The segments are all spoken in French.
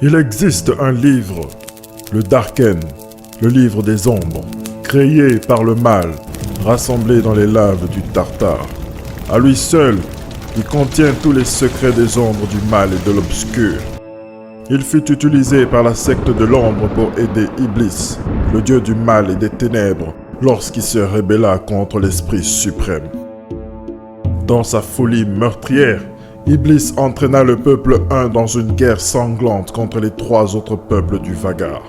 Il existe un livre, le Darken, le livre des ombres, créé par le mal, rassemblé dans les laves du Tartare. À lui seul, il contient tous les secrets des ombres du mal et de l'obscur. Il fut utilisé par la secte de l'ombre pour aider Iblis, le dieu du mal et des ténèbres, lorsqu'il se rébella contre l'Esprit suprême. Dans sa folie meurtrière, Iblis entraîna le peuple 1 dans une guerre sanglante contre les 3 autres peuples du Vagar.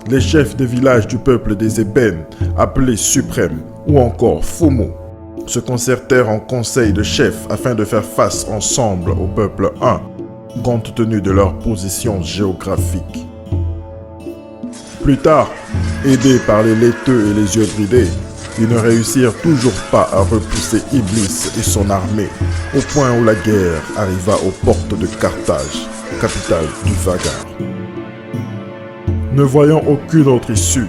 Les chefs des villages du peuple des Ébènes, appelés Suprêmes ou encore Fumu, se concertèrent en conseil de chefs afin de faire face ensemble au peuple 1, compte tenu de leur position géographique. Plus tard, aidés par les laiteux et les yeux bridés, ils ne réussirent toujours pas à repousser Iblis et son armée, au point où la guerre arriva aux portes de Carthage, capitale du Vagar. Ne voyant aucune autre issue,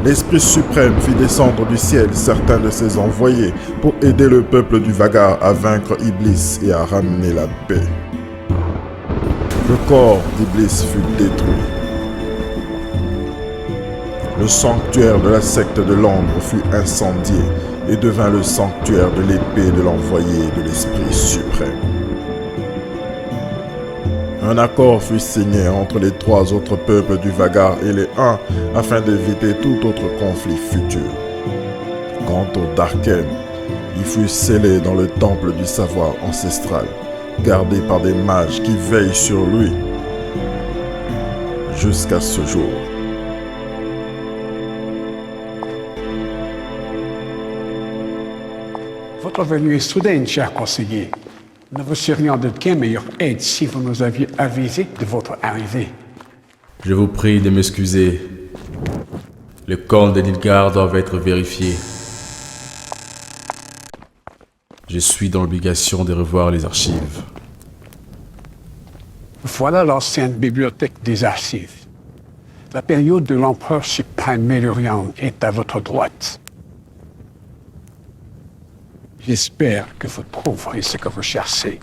l'Esprit suprême fit descendre du ciel certains de ses envoyés pour aider le peuple du Vagar à vaincre Iblis et à ramener la paix. Le corps d'Iblis fut détruit. Le sanctuaire de la secte de l'ombre fut incendié et devint le sanctuaire de l'épée de l'envoyé de l'Esprit suprême. Un accord fut signé entre les 3 autres peuples du Vagar et les 1 afin d'éviter tout autre conflit futur. Quant au Darken, il fut scellé dans le temple du savoir ancestral, gardé par des mages qui veillent sur lui jusqu'à ce jour. Votre venue est soudaine, cher conseiller. Nous vous serions de bien meilleure aide si vous nous aviez avisé de votre arrivée. Je vous prie de m'excuser. Le camp de Nilgar doit être vérifié. Je suis dans l'obligation de revoir les archives. Voilà l'ancienne bibliothèque des archives. La période de l'empereur suprême Mélurian est à votre droite. J'espère que vous trouverez ce que vous cherchez.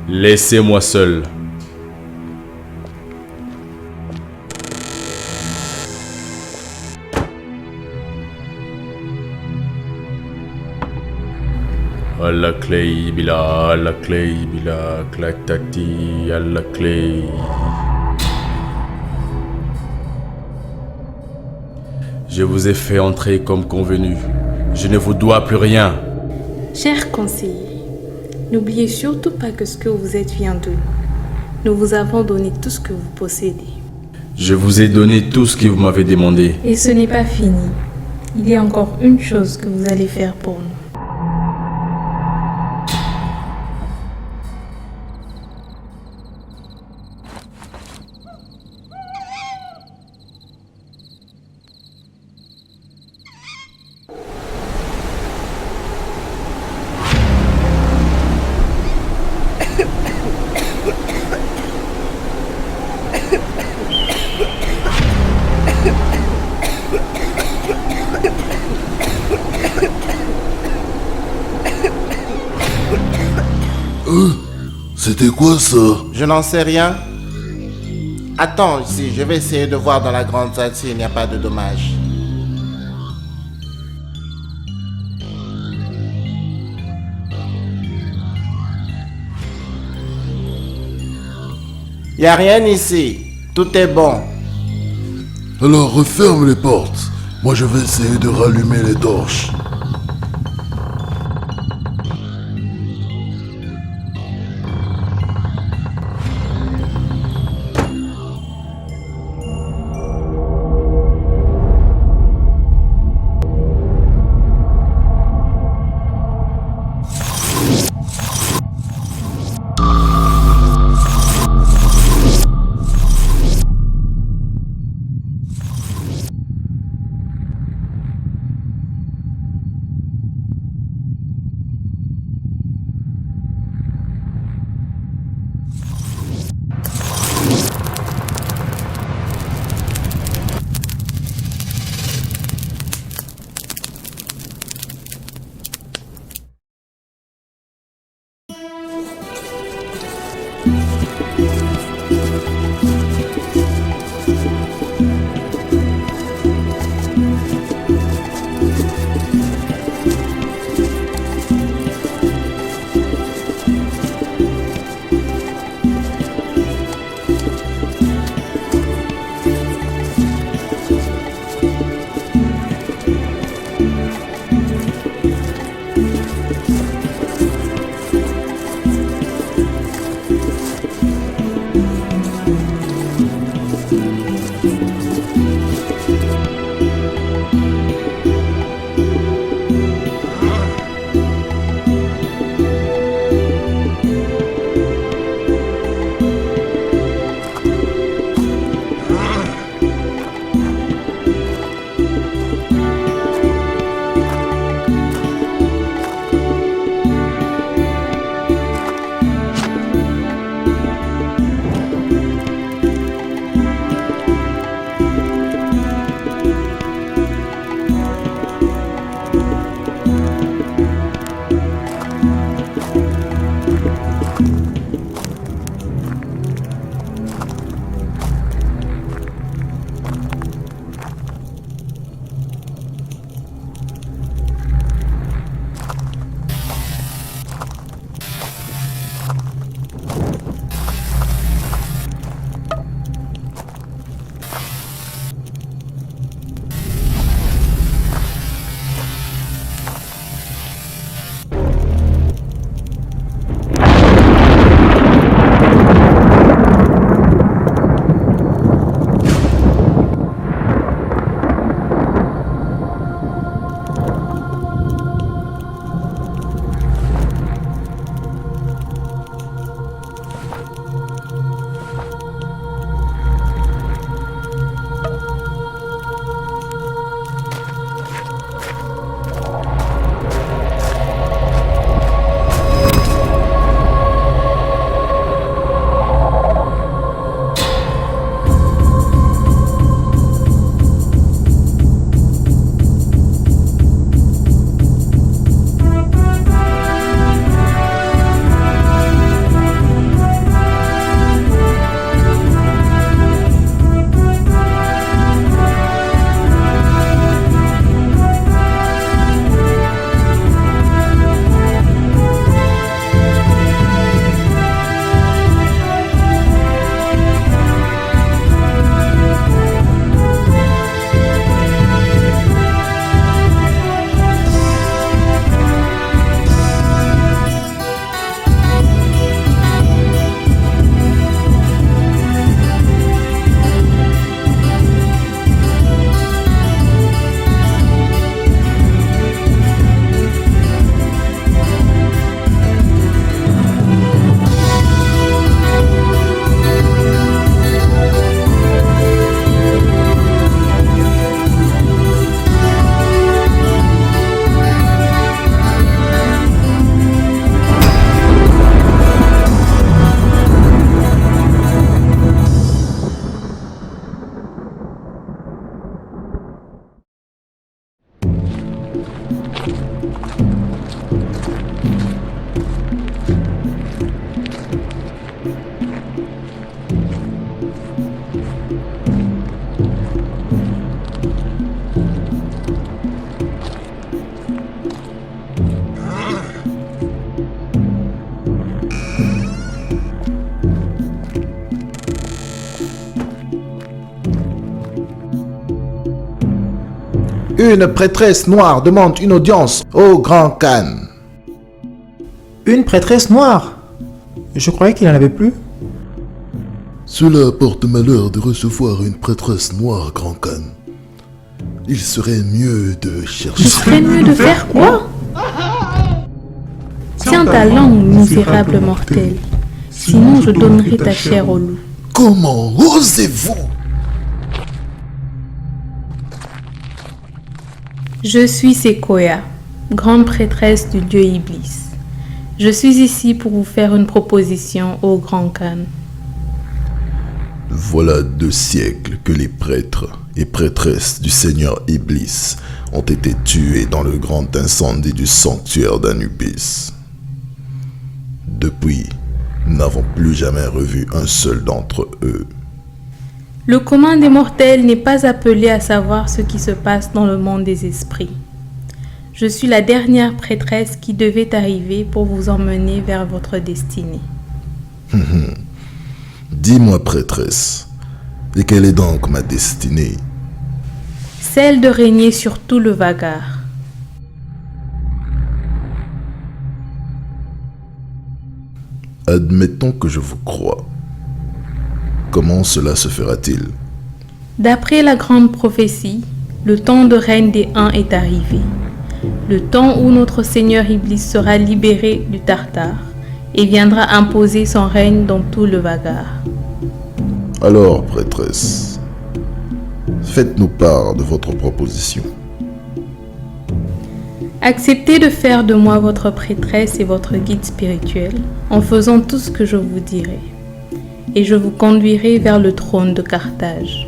Laissez-moi seul. Allah clay bila, Allah clay bila, clactati, Allah clay. Je vous ai fait entrer comme convenu. Je ne vous dois plus rien. Cher conseiller, n'oubliez surtout pas que ce que vous êtes vient de nous. Nous vous avons donné tout ce que vous possédez. Je vous ai donné tout ce que vous m'avez demandé. Et ce n'est pas fini. Il y a encore une chose que vous allez faire pour nous. C'était quoi ça? Je n'en sais rien. Attends ici, je vais essayer de voir dans la grande salle s'il n'y a pas de dommages. Il n'y a rien ici. Tout est bon. Alors referme les portes. Moi je vais essayer de rallumer les torches. Une prêtresse noire demande une audience au grand Khan. Une prêtresse noire? Je croyais qu'il n'y en avait plus. Cela porte malheur de recevoir une prêtresse noire, grand Khan. Il serait mieux de chercher... Il serait mieux de faire quoi? Tiens ta langue, misérable mortel. Sinon je donnerai ta chair au loup. Comment osez-vous? Je suis Sequoia, grande prêtresse du dieu Iblis. Je suis ici pour vous faire une proposition au grand Khan. Voilà 2 siècles que les prêtres et prêtresses du seigneur Iblis ont été tués dans le grand incendie du sanctuaire d'Anubis. Depuis, nous n'avons plus jamais revu un seul d'entre eux. Le commun des mortels n'est pas appelé à savoir ce qui se passe dans le monde des esprits. Je suis la dernière prêtresse qui devait arriver pour vous emmener vers votre destinée. Dis-moi, prêtresse, et quelle est donc ma destinée? Celle de régner sur tout le Vagar. Admettons que je vous croie. Comment cela se fera-t-il? D'après la grande prophétie, le temps de règne des Huns est arrivé. Le temps où notre Seigneur Iblis sera libéré du Tartare et viendra imposer son règne dans tout le Vagar. Alors, prêtresse, faites-nous part de votre proposition. Acceptez de faire de moi votre prêtresse et votre guide spirituel en faisant tout ce que je vous dirai. Et je vous conduirai vers le trône de Carthage.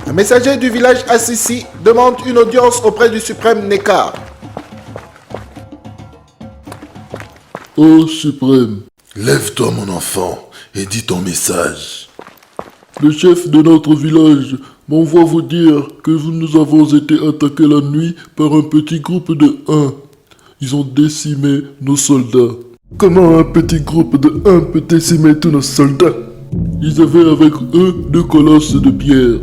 Un messager du village Assisi demande une audience auprès du suprême Nekar. Ô suprême, lève-toi mon enfant et dis ton message. Le chef de notre village m'envoie vous dire que nous avons été attaqués la nuit par un petit groupe de Huns. Ils ont décimé nos soldats. Comment un petit groupe de Huns peut décimer tous nos soldats? Ils avaient avec eux 2 colosses de pierre.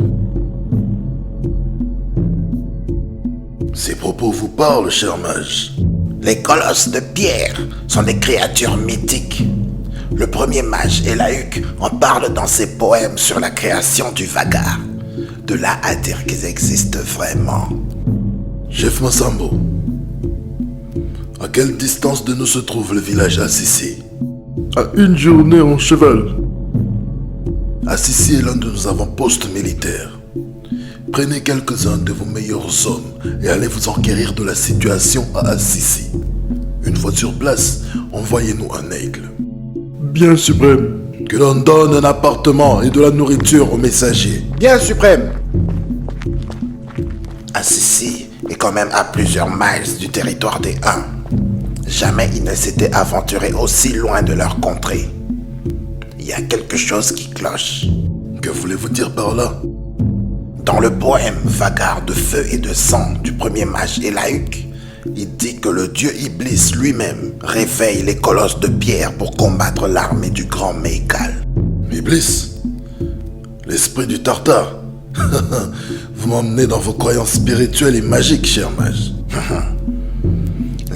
Ces propos vous parlent, cher mage? Les colosses de pierre sont des créatures mythiques. Le premier mage Elahuc en parle dans ses poèmes sur la création du Vagar. De là à dire qu'ils existent vraiment. Chef Masambo, à quelle distance de nous se trouve le village Assisi? À 1 journée en cheval. Assisi est l'un de nos avant-postes militaires. Prenez quelques-uns de vos meilleurs hommes et allez vous enquérir de la situation à Assisi. Une fois sur place, envoyez-nous un aigle. Bien, suprême. Que l'on donne un appartement et de la nourriture aux messagers. Bien, suprême. Assisi est quand même à plusieurs miles du territoire des Huns. Jamais ils ne s'étaient aventurés aussi loin de leur contrée. Il y a quelque chose qui cloche. Que voulez-vous dire par là? Dans le poème Vagar de feu et de sang du premier mage Elahuc, il dit que le dieu Iblis lui-même réveille les colosses de pierre pour combattre l'armée du grand Meikal. Iblis? L'esprit du Tartare? Vous m'emmenez dans vos croyances spirituelles et magiques, cher mage.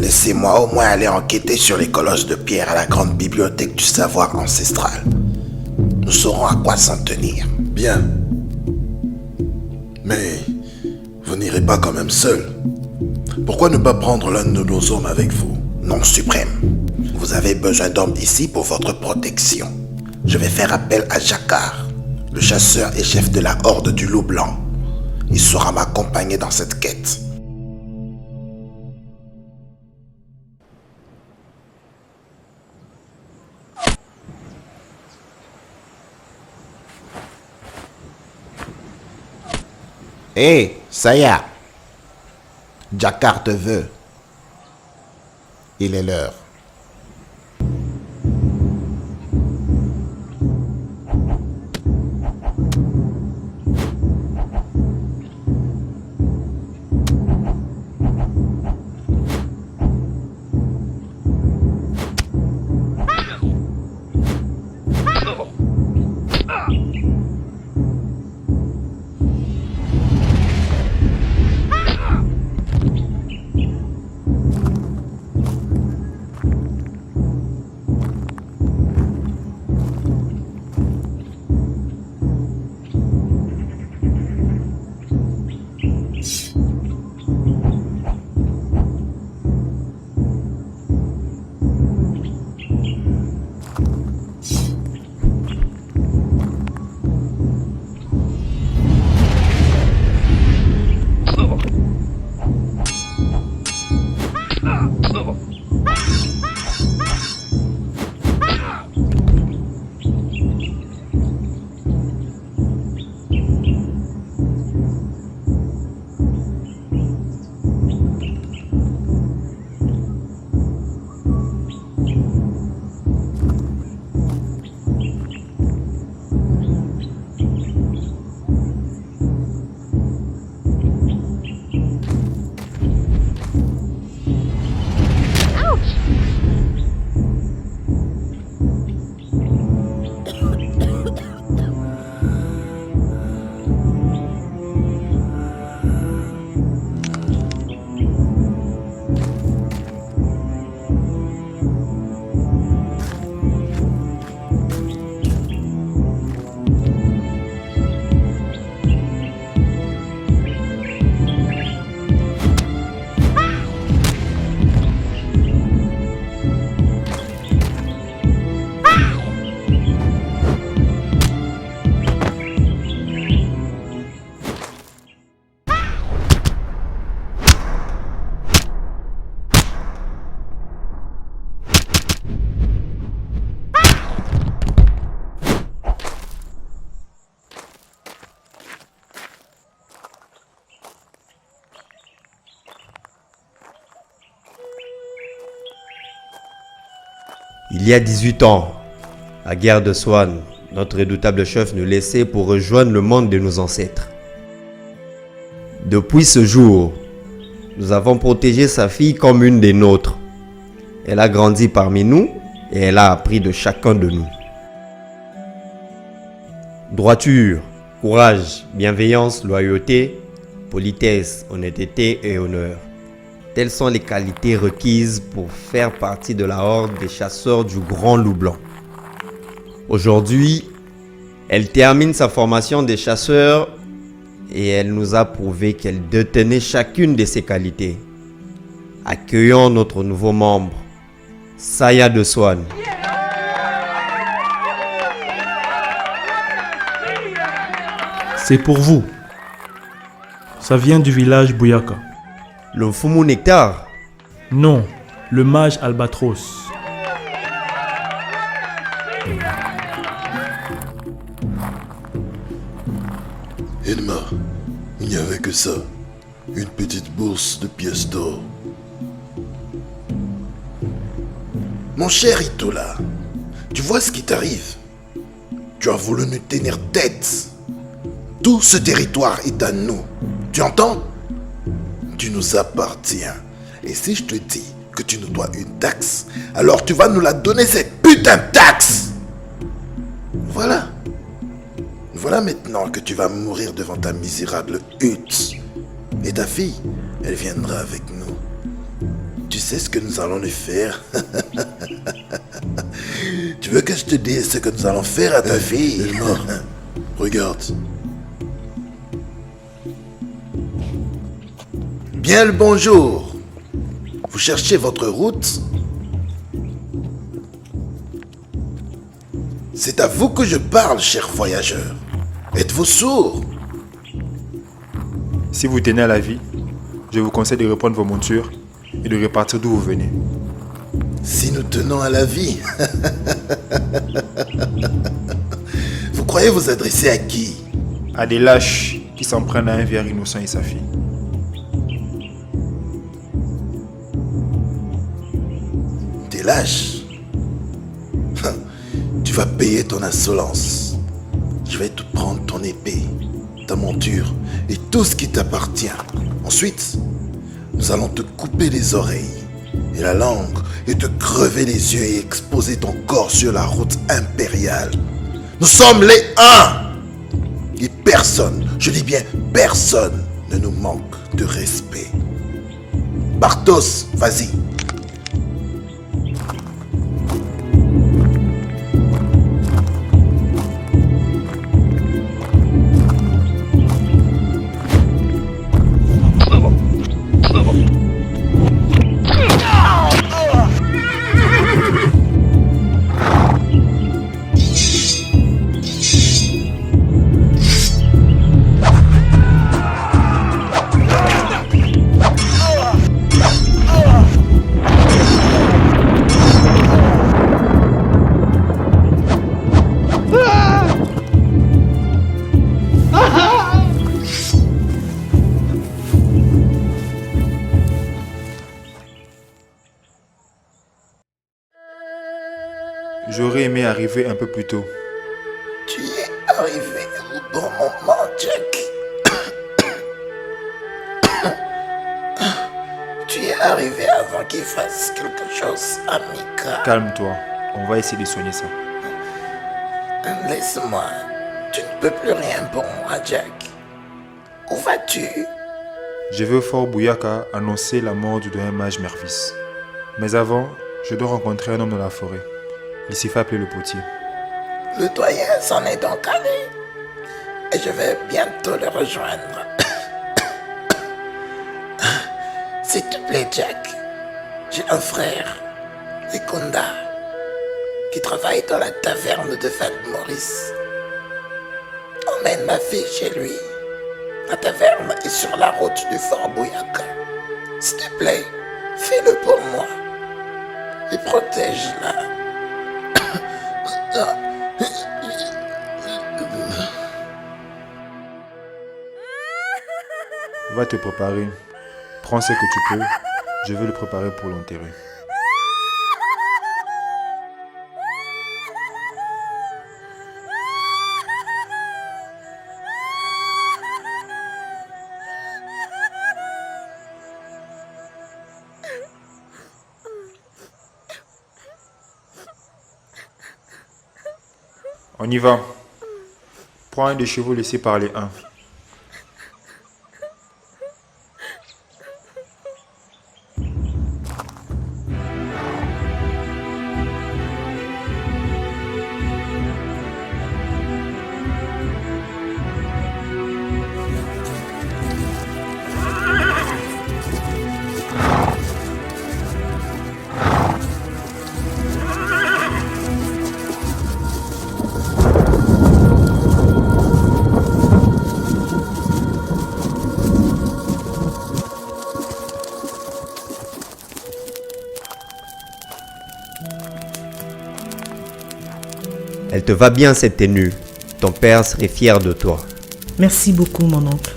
Laissez-moi au moins aller enquêter sur les colosses de pierre à la grande bibliothèque du savoir ancestral. Nous saurons à quoi s'en tenir. Bien. Mais vous n'irez pas quand même seul. Pourquoi ne pas prendre l'un de nos hommes avec vous? Non, suprême. Vous avez besoin d'hommes ici pour votre protection. Je vais faire appel à Jakar, le chasseur et chef de la horde du loup blanc. Il saura m'accompagner dans cette quête. Hé, Saya. Jakar te veut. Il est l'heure. Il y a 18 ans, à guerre de Swan, notre redoutable chef nous laissait pour rejoindre le monde de nos ancêtres. Depuis ce jour, nous avons protégé sa fille comme une des nôtres. Elle a grandi parmi nous et elle a appris de chacun de nous. Droiture, courage, bienveillance, loyauté, politesse, honnêteté et honneur. Telles sont les qualités requises pour faire partie de la horde des chasseurs du Grand Loup Blanc. Aujourd'hui, elle termine sa formation des chasseurs et elle nous a prouvé qu'elle détenait chacune de ces qualités. Accueillons notre nouveau membre, Saya de Swan. C'est pour vous. Ça vient du village Bouyaka. Le Fumu Nectar? Non, le mage Albatros. Edma, il n'y avait que ça. Une petite bourse de pièces d'or. Mon cher Itola, tu vois ce qui t'arrive? Tu as voulu nous tenir tête. Tout ce territoire est à nous. Tu entends? Tu nous appartiens. Et si je te dis que tu nous dois une taxe, alors tu vas nous la donner, cette putain de taxe. Voilà. Voilà maintenant que tu vas mourir devant ta misérable hutte. Et ta fille, elle viendra avec nous. Tu sais ce que nous allons lui faire? Tu veux que je te dise ce que nous allons faire à ta fille? Elma, regarde. Bien le bonjour. Vous cherchez votre route? C'est à vous que je parle, cher voyageur. Êtes-vous sourd? Si vous tenez à la vie, je vous conseille de reprendre vos montures et de repartir d'où vous venez. Si nous tenons à la vie, vous croyez vous adresser à qui? À des lâches qui s'en prennent à un vieil innocent et sa fille. Des lâches? Tu vas payer ton insolence. Je vais te prendre ton épée, ta monture et tout ce qui t'appartient. Ensuite, nous allons te couper les oreilles et la langue et te crever les yeux et exposer ton corps sur la route impériale. Nous sommes les uns! Et personne, je dis bien personne, ne nous manque de respect. Bartos, vas-y. J'aurais aimé arriver un peu plus tôt. Tu es arrivé au bon moment, Jack. Tu es arrivé avant qu'il fasse quelque chose à Mika. Calme-toi, on va essayer de soigner ça. Laisse-moi. Tu ne peux plus rien pour moi, Jack. Où vas-tu? Je vais au fort Bouyaka annoncer la mort du doyen mage Mervis. Mais avant, je dois rencontrer un homme dans la forêt. Il s'y fait appeler le potier. Le doyen s'en est donc allé. Et je vais bientôt le rejoindre. S'il te plaît, Jack. J'ai un frère, Ekunda, qui travaille dans la taverne de Van Maurice. Emmène ma fille chez lui. La taverne est sur la route du fort Bouyaka. S'il te plaît, fais-le pour moi. Et protège-la. Va te préparer. Prends ce que tu peux. Je vais le préparer pour l'enterrer. On y va. Prends un des chevaux laissés par les uns. Elle te va bien cette tenue. Ton père serait fier de toi. Merci beaucoup, mon oncle.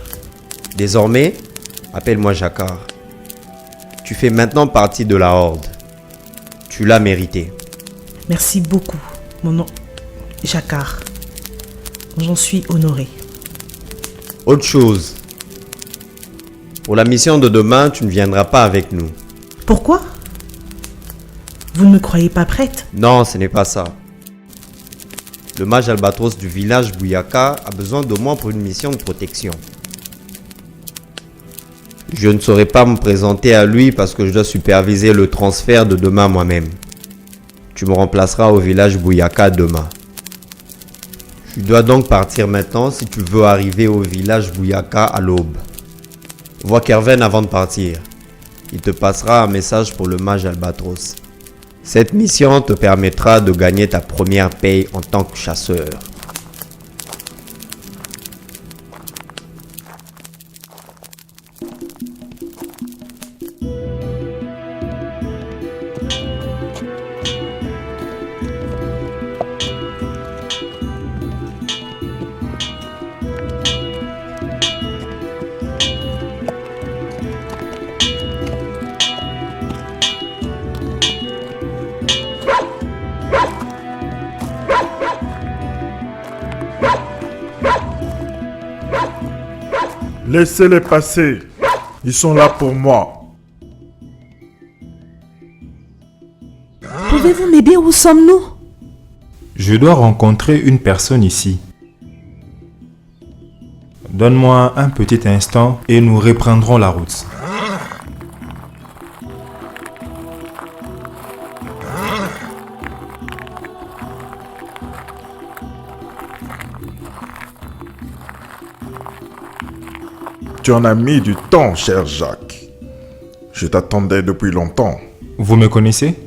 Désormais, appelle-moi Jacquard. Tu fais maintenant partie de la Horde. Tu l'as mérité. Merci beaucoup, mon nom. Jacquard. J'en suis honoré. Autre chose. Pour la mission de demain, tu ne viendras pas avec nous. Pourquoi? Vous ne me croyez pas prête? Non, ce n'est pas ça. Le mage albatros du village Bouyaka a besoin de moi pour une mission de protection. Je ne saurais pas me présenter à lui parce que je dois superviser le transfert de demain moi-même. Tu me remplaceras au village Bouyaka demain. Tu dois donc partir maintenant si tu veux arriver au village Bouyaka à l'aube. Vois Kerven avant de partir. Il te passera un message pour le mage albatros. Cette mission te permettra de gagner ta première paye en tant que chasseur. Laissez-les passer. Ils sont là pour moi. Pouvez-vous m'aider? Où sommes-nous? Je dois rencontrer une personne ici. Donne-moi un petit instant et nous reprendrons la route. Tu en as mis du temps, cher Jacques. Je t'attendais depuis longtemps. Vous me connaissez?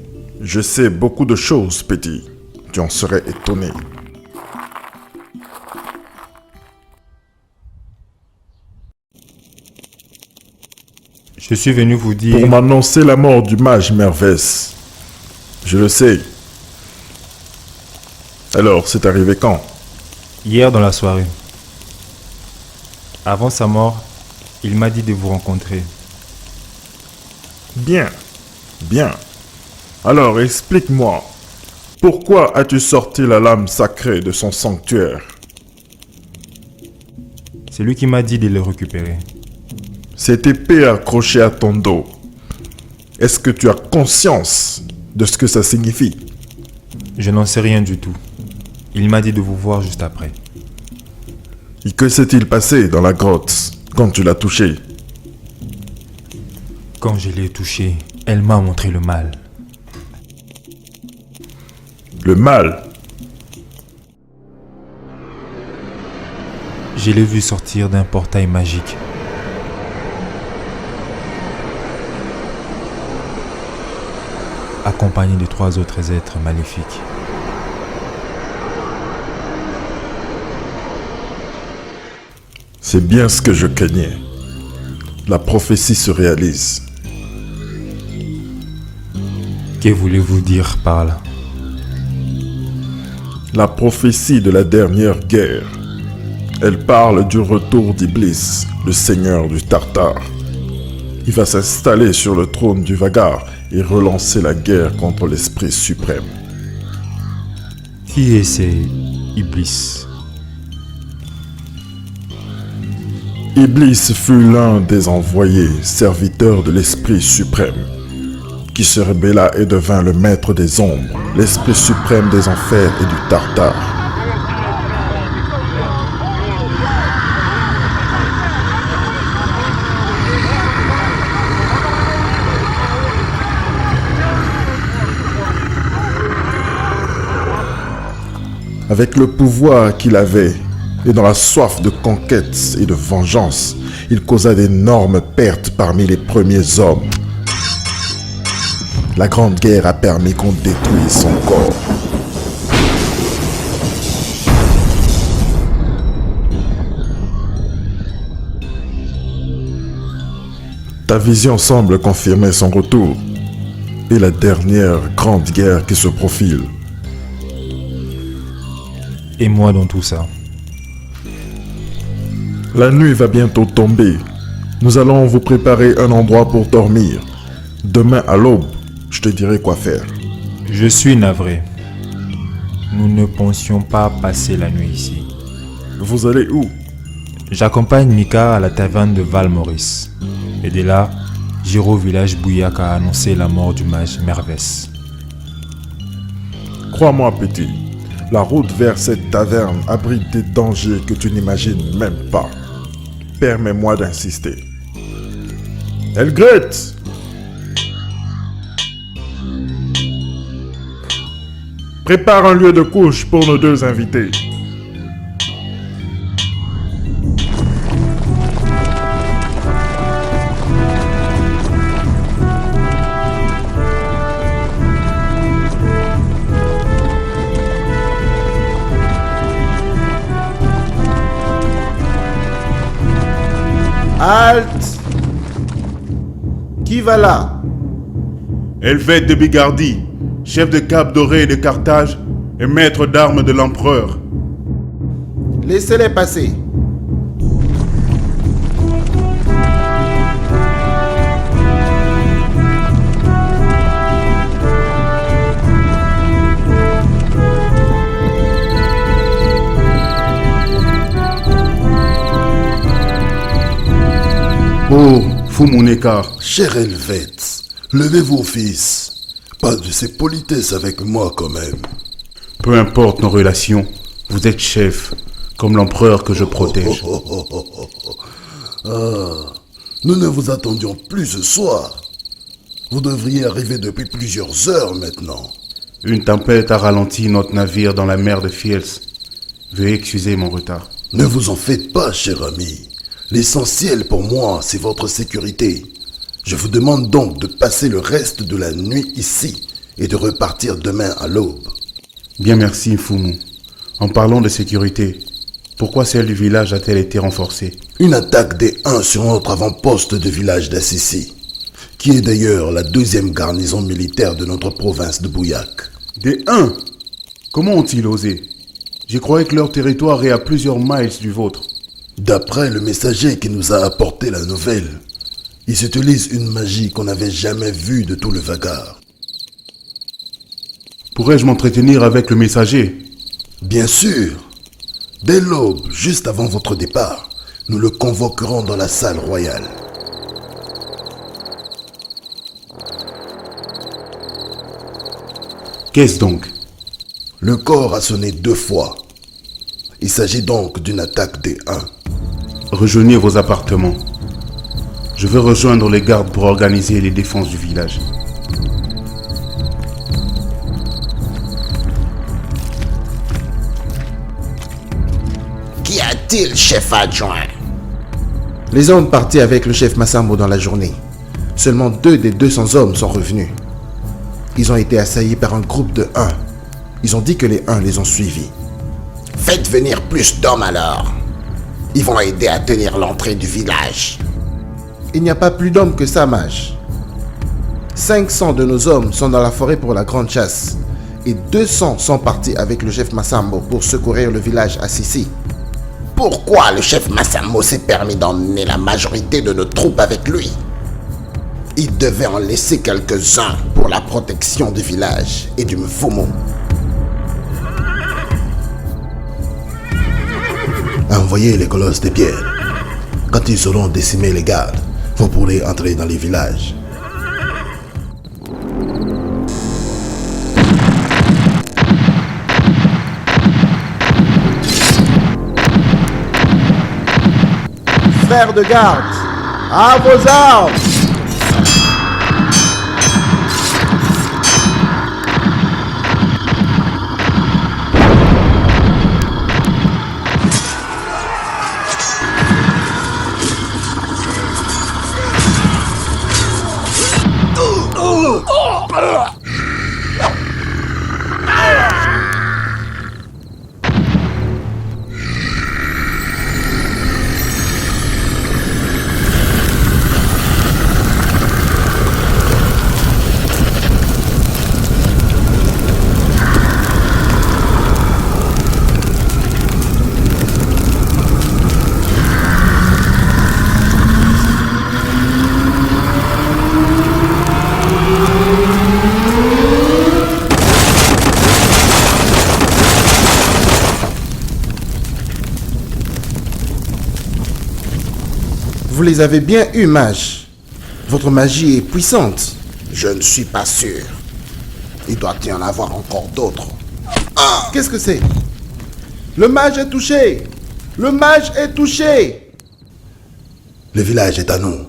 Je sais beaucoup de choses, petit. Tu en serais étonné. Je suis venu vous dire... Pour m'annoncer la mort du mage Mervès. Je le sais. Alors, c'est arrivé quand? Hier dans la soirée. Avant sa mort, il m'a dit de vous rencontrer. Bien, bien. Alors, explique-moi. Pourquoi as-tu sorti la lame sacrée de son sanctuaire? C'est lui qui m'a dit de le récupérer. Cette épée accrochée à ton dos. Est-ce que tu as conscience de ce que ça signifie? Je n'en sais rien du tout. Il m'a dit de vous voir juste après. Et que s'est-il passé dans la grotte quand tu l'as touchée? Quand je l'ai touchée, elle m'a montré le mal. Le mal? Je l'ai vu sortir d'un portail magique. Accompagné de 3 autres êtres maléfiques. C'est bien ce que je craignais. La prophétie se réalise. Que voulez-vous dire par là? La prophétie de la dernière guerre. Elle parle du retour d'Iblis, le seigneur du Tartare. Il va s'installer sur le trône du Vagar et relancer la guerre contre l'Esprit suprême. Qui est ce Iblis? Iblis fut l'un des envoyés, serviteurs de l'Esprit suprême, qui se rébella et devint le maître des ombres, l'Esprit suprême des enfers et du Tartare. Avec le pouvoir qu'il avait et dans la soif de conquête et de vengeance, il causa d'énormes pertes parmi les premiers hommes. La Grande Guerre a permis qu'on détruise son corps. Ta vision semble confirmer son retour et la dernière grande guerre qui se profile. Et moi dans tout ça? La nuit va bientôt tomber. Nous allons vous préparer un endroit pour dormir. Demain à l'aube, je te dirai quoi faire. Je suis navré. Nous ne pensions pas passer la nuit ici. Vous allez où? J'accompagne Mika à la taverne de Val-Maurice. Et dès là, j'irai au village Bouillac à annoncer la mort du mage Mervès. Crois-moi, petit, la route vers cette taverne abrite des dangers que tu n'imagines même pas. Permets-moi d'insister. Elgret! Prépare un lieu de couche pour nos deux invités. Halte! Qui va là? Helvète de Bigardie, chef de Cap Doré de Carthage et maître d'armes de l'empereur. Laissez-les passer. Oh, Fumuneka. Cher Helvète, levez vos fils. Pas de ces politesses avec moi quand même. Peu importe nos relations, vous êtes chef, comme l'empereur que je protège. Ah, nous ne vous attendions plus ce soir. Vous devriez arriver depuis plusieurs heures maintenant. Une tempête a ralenti notre navire dans la mer de Fiels. Veuillez excuser mon retard. Ne vous en faites pas, cher ami. L'essentiel pour moi, c'est votre sécurité. Je vous demande donc de passer le reste de la nuit ici et de repartir demain à l'aube. Bien merci, Fumu. En parlant de sécurité, pourquoi celle du village a-t-elle été renforcée? Une attaque des Huns sur notre avant-poste de village d'Assisi, qui est d'ailleurs la deuxième garnison militaire de notre province de Bouillac. Des Huns? Comment ont-ils osé? Je croyais que leur territoire est à plusieurs miles du vôtre. D'après le messager qui nous a apporté la nouvelle, ils utilisent une magie qu'on n'avait jamais vue de tout le Vagar. Pourrais-je m'entretenir avec le messager? Bien sûr. Dès l'aube, juste avant votre départ, nous le convoquerons dans la salle royale. Qu'est-ce donc? Le corps a sonné 2 fois. Il s'agit donc d'une attaque des Huns. Rejoignez vos appartements. Je veux rejoindre les gardes pour organiser les défenses du village. Qu'y a-t-il, chef adjoint? Les hommes partis avec le chef Massambo dans la journée. Seulement 2 des 200 hommes sont revenus. Ils ont été assaillis par un groupe de Huns. Ils ont dit que les Huns les ont suivis. Faites venir plus d'hommes alors. Ils vont aider à tenir l'entrée du village. Il n'y a pas plus d'hommes que ça, mage. 500 de nos hommes sont dans la forêt pour la grande chasse. Et 200 sont partis avec le chef Massambo pour secourir le village Assisi. Pourquoi le chef Massambo s'est permis d'emmener la majorité de nos troupes avec lui? Il devait en laisser quelques-uns pour la protection du village et du Mfumu. Envoyez les colosses de pierre. Quand ils auront décimé les gardes, vous pourrez entrer dans les villages. Frères de garde, à vos armes! Vous les avez bien eus, mage. Votre magie est puissante. Je ne suis pas sûr. Il doit y en avoir encore d'autres. Ah! Qu'est-ce que c'est? Le mage est touché! Le mage est touché! Le village est à nous.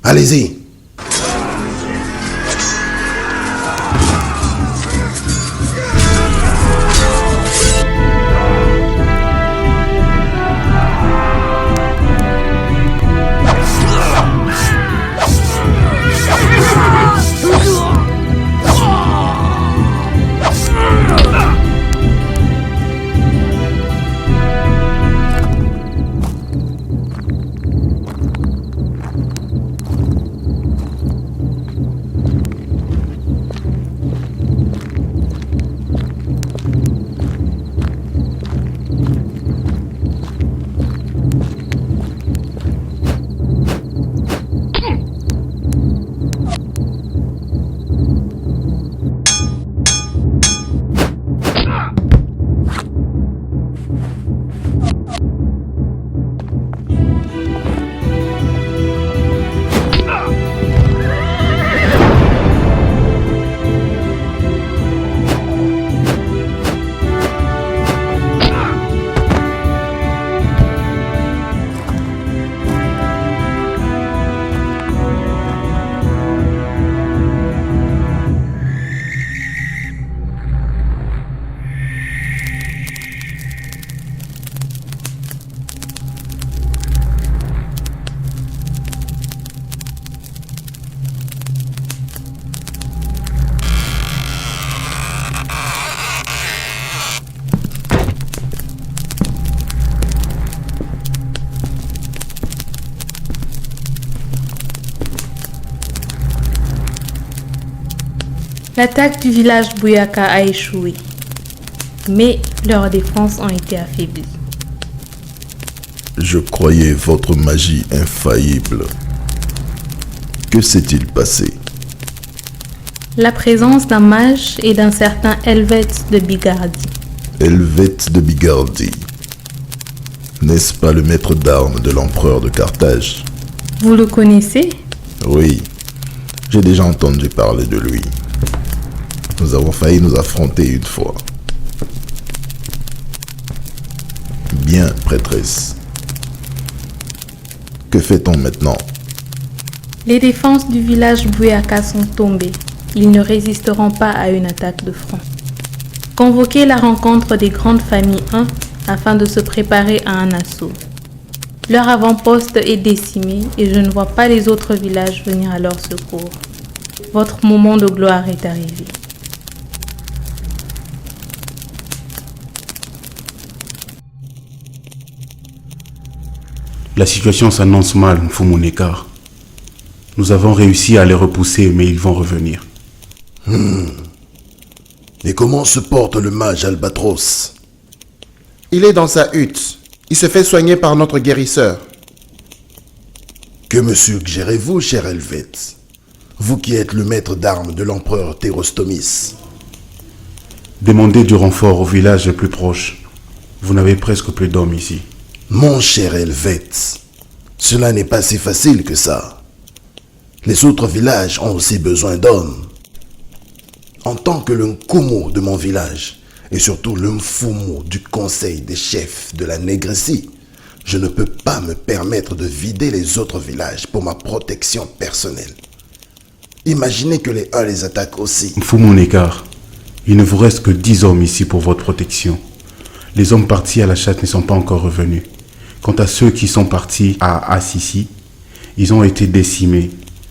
Allez-y. L'attaque du village Buyaka a échoué, mais leurs défenses ont été affaiblies. Je croyais votre magie infaillible. Que s'est-il passé? La présence d'un mage et d'un certain Helvète de Bigardie. Helvète de Bigardie. N'est-ce pas le maître d'armes de l'empereur de Carthage? Vous le connaissez? Oui, j'ai déjà entendu parler de lui. Nous avons failli nous affronter une fois. Bien, prêtresse. Que fait-on maintenant? Les défenses du village Buyaka sont tombées. Ils ne résisteront pas à une attaque de front. Convoquez la rencontre des grandes familles 1 afin de se préparer à un assaut. Leur avant-poste est décimé et je ne vois pas les autres villages venir à leur secours. Votre moment de gloire est arrivé. La situation s'annonce mal, Mfumunekar. Nous avons réussi à les repousser, mais ils vont revenir. Et comment se porte le mage Albatros? Il est dans sa hutte. Il se fait soigner par notre guérisseur. Que me suggérez-vous, cher Helvète? Vous qui êtes le maître d'armes de l'empereur Thérostomis. Demandez du renfort au village le plus proche. Vous n'avez presque plus d'hommes ici. Mon cher Helvète, cela n'est pas si facile que ça. Les autres villages ont aussi besoin d'hommes. En tant que le Nkumo de mon village, et surtout le Mfumo du conseil des chefs de la Négressie, je ne peux pas me permettre de vider les autres villages pour ma protection personnelle. Imaginez que les 1 les attaquent aussi. Mfumunekar, il ne vous reste que 10 hommes ici pour votre protection. Les hommes partis à la chasse ne sont pas encore revenus. Quant à ceux qui sont partis à Assisi, ils ont été décimés.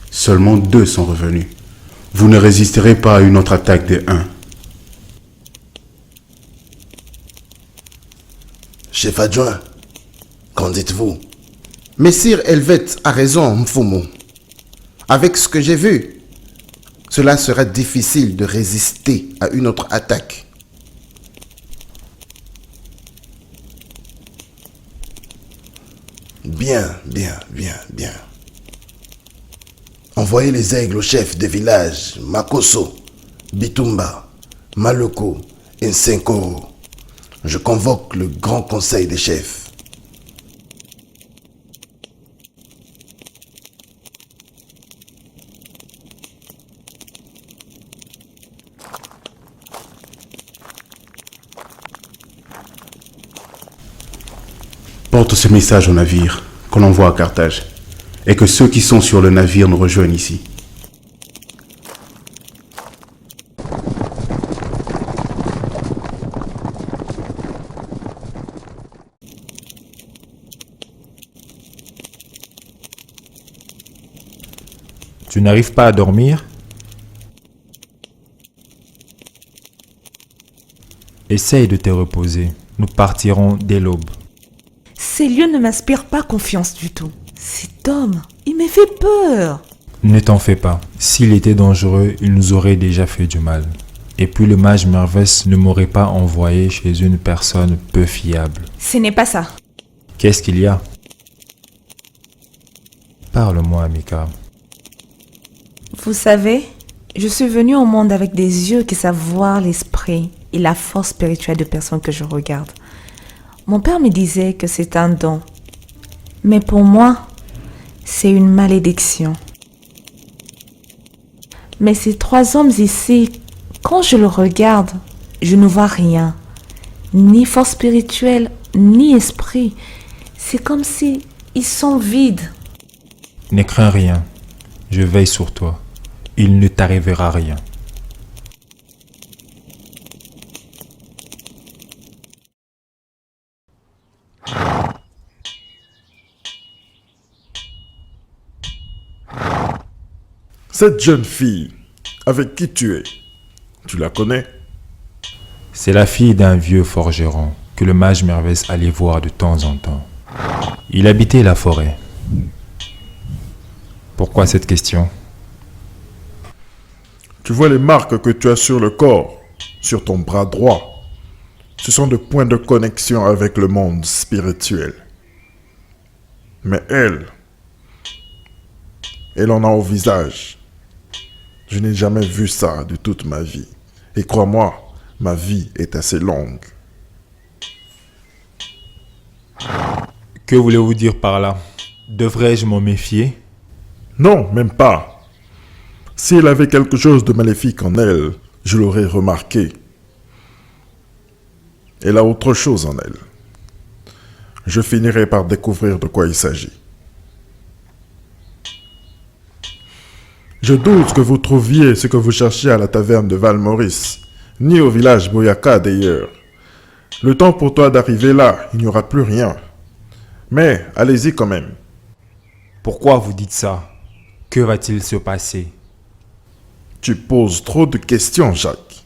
Seulement 2 sont revenus. Vous ne résisterez pas à une autre attaque des 1. Chef adjoint, qu'en dites-vous? Messire Helvète a raison, Mfumo. Avec ce que j'ai vu, cela sera difficile de résister à une autre attaque. Bien. Envoyez les aigles aux chefs des villages Makoso, Bitumba, Maloko et Nsenkoro. Je convoque le grand conseil des chefs. Porte ce message au navire qu'on envoie à Carthage, et que ceux qui sont sur le navire nous rejoignent ici. Tu n'arrives pas à dormir? Essaye de te reposer. Nous partirons dès l'aube. Ces lieux ne m'inspirent pas confiance du tout. Cet homme, il me fait peur. Ne t'en fais pas. S'il était dangereux, il nous aurait déjà fait du mal. Et puis le mage Mervès ne m'aurait pas envoyé chez une personne peu fiable. Ce n'est pas ça. Qu'est-ce qu'il y a? Parle-moi, Mika. Vous savez, je suis venue au monde avec des yeux qui savent voir l'esprit et la force spirituelle de personnes que je regarde. Mon père me disait que c'est un don. Mais pour moi, c'est une malédiction. Mais ces trois hommes ici, quand je le regarde, je ne vois rien. Ni force spirituelle, ni esprit. C'est comme si ils sont vides. Ne crains rien. Je veille sur toi. Il ne t'arrivera rien. Cette jeune fille, avec qui tu la connais? C'est la fille d'un vieux forgeron que le mage Mervès allait voir de temps en temps. Il habitait la forêt. Pourquoi cette question? Tu vois les marques que tu as sur le corps, sur ton bras droit. Ce sont des points de connexion avec le monde spirituel. Mais elle en a au visage. Je n'ai jamais vu ça de toute ma vie. Et crois-moi, ma vie est assez longue. Que voulez-vous dire par là? Devrais-je m'en méfier? Non, même pas. Si elle avait quelque chose de maléfique en elle, je l'aurais remarqué. Elle a autre chose en elle. Je finirai par découvrir de quoi il s'agit. Je doute que vous trouviez ce que vous cherchiez à la taverne de Val-Maurice, ni au village Boyaka d'ailleurs. Le temps pour toi d'arriver là, il n'y aura plus rien. Mais allez-y quand même. Pourquoi vous dites ça? Que va-t-il se passer? Tu poses trop de questions, Jacques.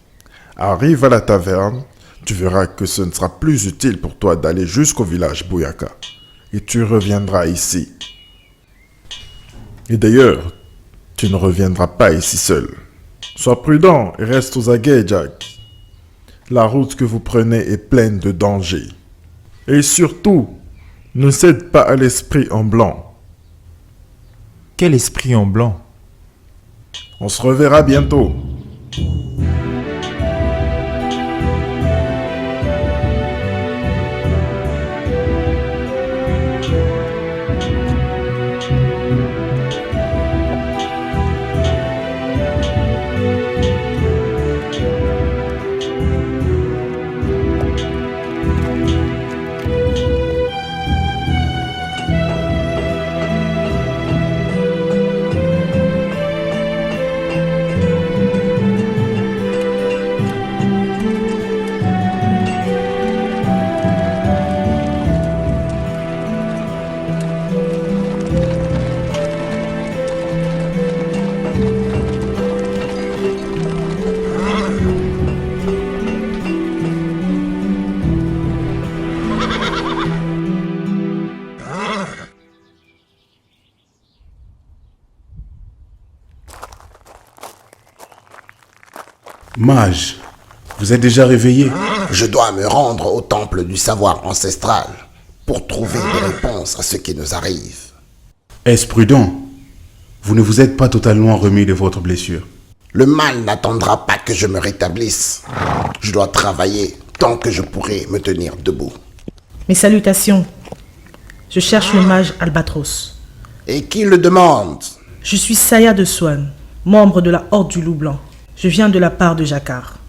Arrive à la taverne, tu verras que ce ne sera plus utile pour toi d'aller jusqu'au village Boyaka. Et tu reviendras ici. Et d'ailleurs, tu ne reviendras pas ici seul. Sois prudent et reste aux aguets, Jack. La route que vous prenez est pleine de dangers. Et surtout, ne cède pas à l'esprit en blanc. Quel esprit en blanc? On se reverra bientôt. Mage, vous êtes déjà réveillé? Je dois me rendre au temple du savoir ancestral pour trouver des réponses à ce qui nous arrive. Est-ce prudent? Vous ne vous êtes pas totalement remis de votre blessure. Le mal n'attendra pas que je me rétablisse. Je dois travailler tant que je pourrai me tenir debout. Mes salutations. Je cherche le mage Albatros. Et qui le demande? Je suis Saya de Swan, membre de la Horde du Loup Blanc. Je viens de la part de Jacquard.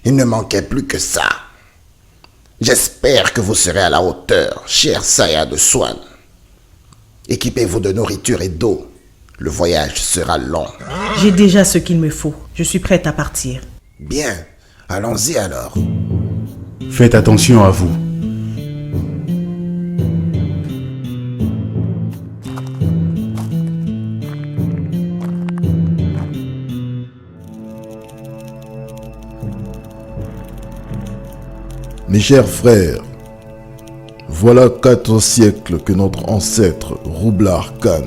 Il ne manquait plus que ça. J'espère que vous serez à la hauteur, cher Saya de Swan. Équipez-vous de nourriture et d'eau. Le voyage sera long. J'ai déjà ce qu'il me faut. Je suis prête à partir. Bien, allons-y alors. Faites attention à vous. Mes chers frères, voilà 4 siècles que notre ancêtre Roublar Khan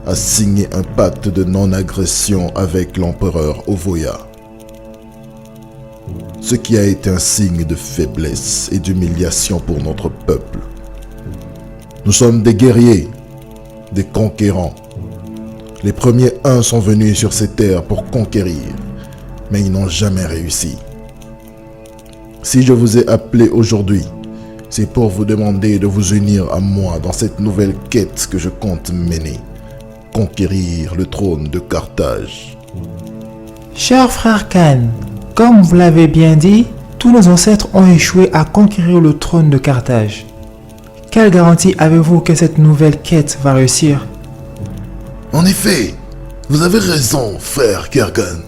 a signé un pacte de non-agression avec l'empereur Ovoya. Ce qui a été un signe de faiblesse et d'humiliation pour notre peuple. Nous sommes des guerriers, des conquérants. Les premiers uns sont venus sur ces terres pour conquérir, mais ils n'ont jamais réussi. Si je vous ai appelé aujourd'hui, c'est pour vous demander de vous unir à moi dans cette nouvelle quête que je compte mener. Conquérir le trône de Carthage. Cher frère Khan, comme vous l'avez bien dit, tous nos ancêtres ont échoué à conquérir le trône de Carthage. Quelle garantie avez-vous que cette nouvelle quête va réussir? En effet, vous avez raison, frère Kergan.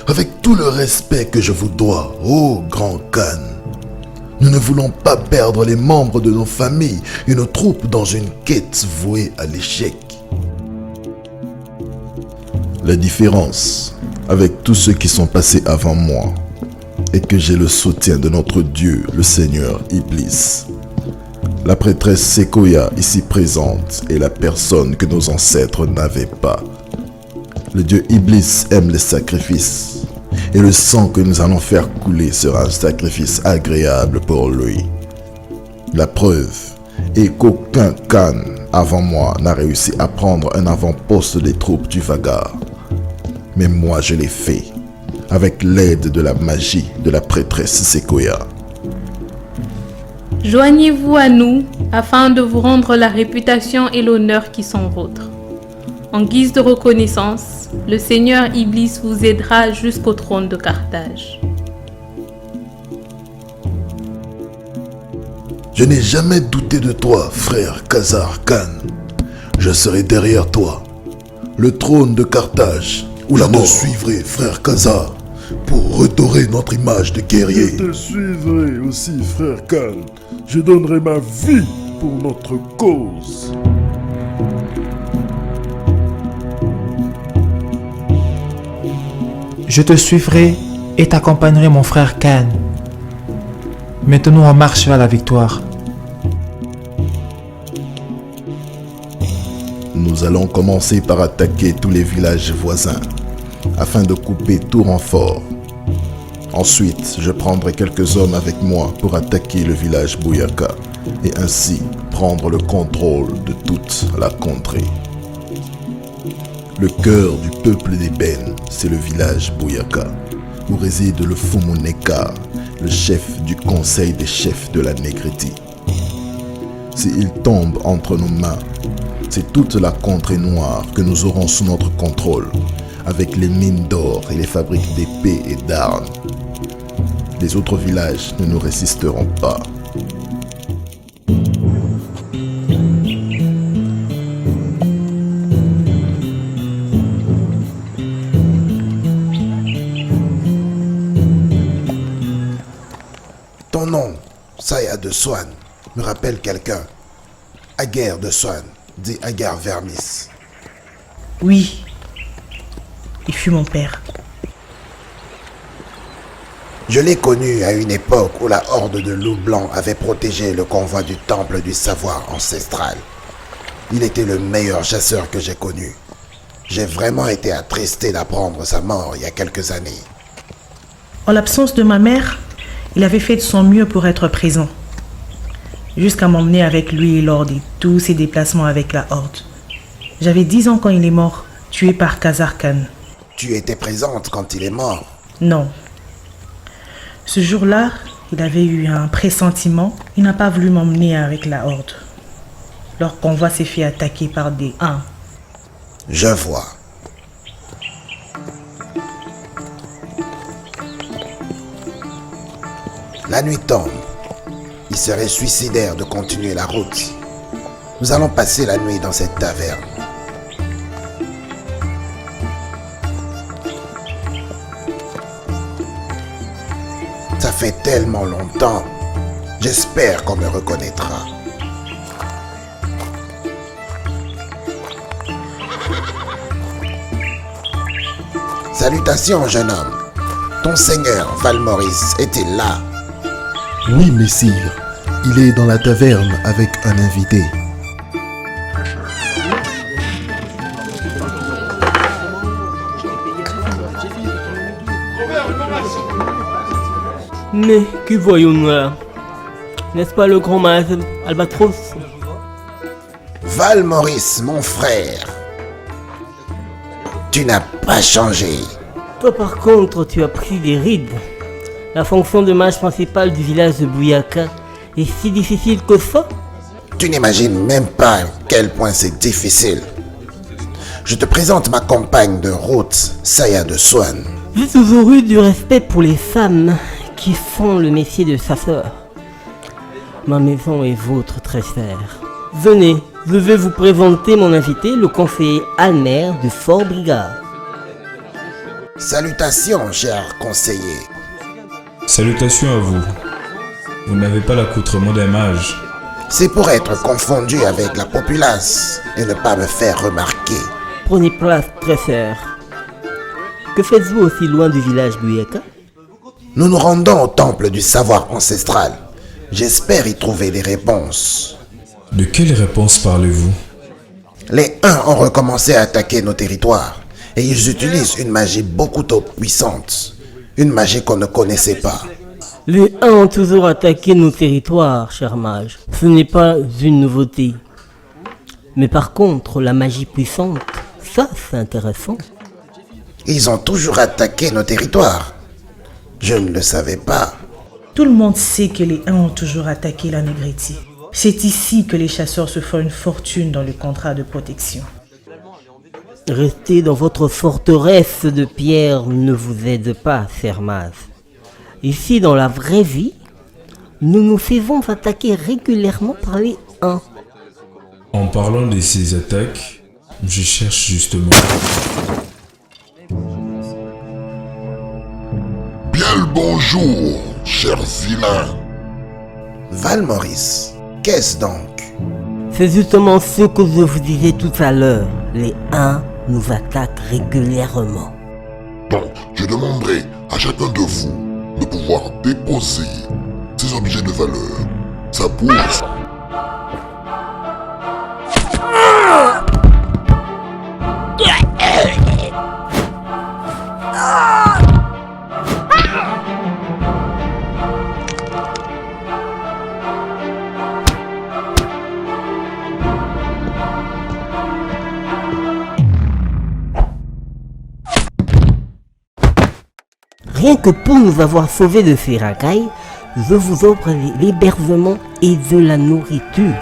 Avec tout le respect que je vous dois, ô grand Khan, nous ne voulons pas perdre les membres de nos familles et nos troupes dans une quête vouée à l'échec. La différence avec tous ceux qui sont passés avant moi est que j'ai le soutien de notre Dieu, le Seigneur Iblis. La prêtresse Sequoia ici présente est la personne que nos ancêtres n'avaient pas. Le Dieu Iblis aime les sacrifices. Et le sang que nous allons faire couler sera un sacrifice agréable pour lui. La preuve est qu'aucun Khan avant moi n'a réussi à prendre un avant-poste des troupes du Vagar. Mais moi je l'ai fait, avec l'aide de la magie de la prêtresse Sequoia. Joignez-vous à nous afin de vous rendre la réputation et l'honneur qui sont vôtres. En guise de reconnaissance, le Seigneur Iblis vous aidera jusqu'au trône de Carthage. Je n'ai jamais douté de toi, frère Khazar Khan. Je serai derrière toi. Le trône de Carthage, ou la mort. Je te suivrai, frère Khazar, pour redorer notre image de guerrier. Je te suivrai aussi, frère Khan. Je donnerai ma vie pour notre cause. Je te suivrai et t'accompagnerai, mon frère Khan. Maintenant, on marche vers la victoire. Nous allons commencer par attaquer tous les villages voisins, afin de couper tout renfort. Ensuite, je prendrai quelques hommes avec moi pour attaquer le village Buyaka, et ainsi prendre le contrôle de toute la contrée. Le cœur du peuple d'Ébène, c'est le village Buyaka, où réside le Fumu Nekar, le chef du conseil des chefs de la Négriti. S'il tombe entre nos mains, c'est toute la contrée noire que nous aurons sous notre contrôle, avec les mines d'or et les fabriques d'épées et d'armes. Les autres villages ne nous résisteront pas. Ton nom, Saya de Swan, me rappelle quelqu'un. Aguerre de Swan, dit Agar Vermis. Oui, il fut mon père. Je l'ai connu à une époque où la horde de loups blancs avait protégé le convoi du temple du savoir ancestral. Il était le meilleur chasseur que j'ai connu. J'ai vraiment été attristé d'apprendre sa mort il y a quelques années. En l'absence de ma mère, il avait fait de son mieux pour être présent, jusqu'à m'emmener avec lui lors de tous ses déplacements avec la horde. J'avais 10 ans quand il est mort, tué par Khazar Khan. Tu étais présente quand il est mort? Non. Ce jour-là, il avait eu un pressentiment. Il n'a pas voulu m'emmener avec la horde. Leur convoi s'est fait attaquer par des Huns. Je vois. La nuit tombe. Il serait suicidaire de continuer la route. Nous allons passer la nuit dans cette taverne. Ça fait tellement longtemps. J'espère qu'on me reconnaîtra. Salutations, jeune homme. Ton seigneur, Valmoris, est-il là? Oui, messire. Il est dans la taverne avec un invité. Mais que voyons-nous là? N'est-ce pas le grand mage Albatros? Valmoris, mon frère. Tu n'as pas changé. Toi par contre, tu as pris des rides. La fonction de mage principal du village de Buyaka est si difficile que ça? Tu n'imagines même pas à quel point c'est difficile. Je te présente ma compagne de route, Saya de Swan. J'ai toujours eu du respect pour les femmes qui font le métier de chasseur. Ma maison est vôtre, très chère. Venez, je vais vous présenter mon invité, le conseiller Almer de Fort Brigard. Salutations, cher conseiller. Salutations à vous. Vous n'avez pas l'accoutrement d'un mage. C'est pour être confondu avec la populace et ne pas me faire remarquer. Prenez place, très cher. Que faites-vous aussi loin du village Buyaka? Nous nous rendons au temple du savoir ancestral. J'espère y trouver des réponses. De quelles réponses parlez-vous? Les Huns ont recommencé à attaquer nos territoires et ils utilisent une magie beaucoup trop puissante. Une magie qu'on ne connaissait pas. Les Huns ont toujours attaqué nos territoires, cher mage. Ce n'est pas une nouveauté. Mais par contre, la magie puissante, ça c'est intéressant. Ils ont toujours attaqué nos territoires. Je ne le savais pas. Tout le monde sait que les Huns ont toujours attaqué la Negretti. C'est ici que les chasseurs se font une fortune dans le contrat de protection. Rester dans votre forteresse de pierre ne vous aide pas, cher mage. Ici, dans la vraie vie, nous nous faisons attaquer régulièrement par les Huns. En parlant de ces attaques, je cherche justement... Bien le bonjour, chers vilains. Valmoris, qu'est-ce donc? C'est justement ce que je vous disais tout à l'heure. Les Huns nous attaquent régulièrement. Donc, je demanderai à chacun de vous de pouvoir déposer ces objets de valeur. Sa bourse. Rien que pour nous avoir sauvés de ces racailles, je vous offre l'hébergement et de la nourriture.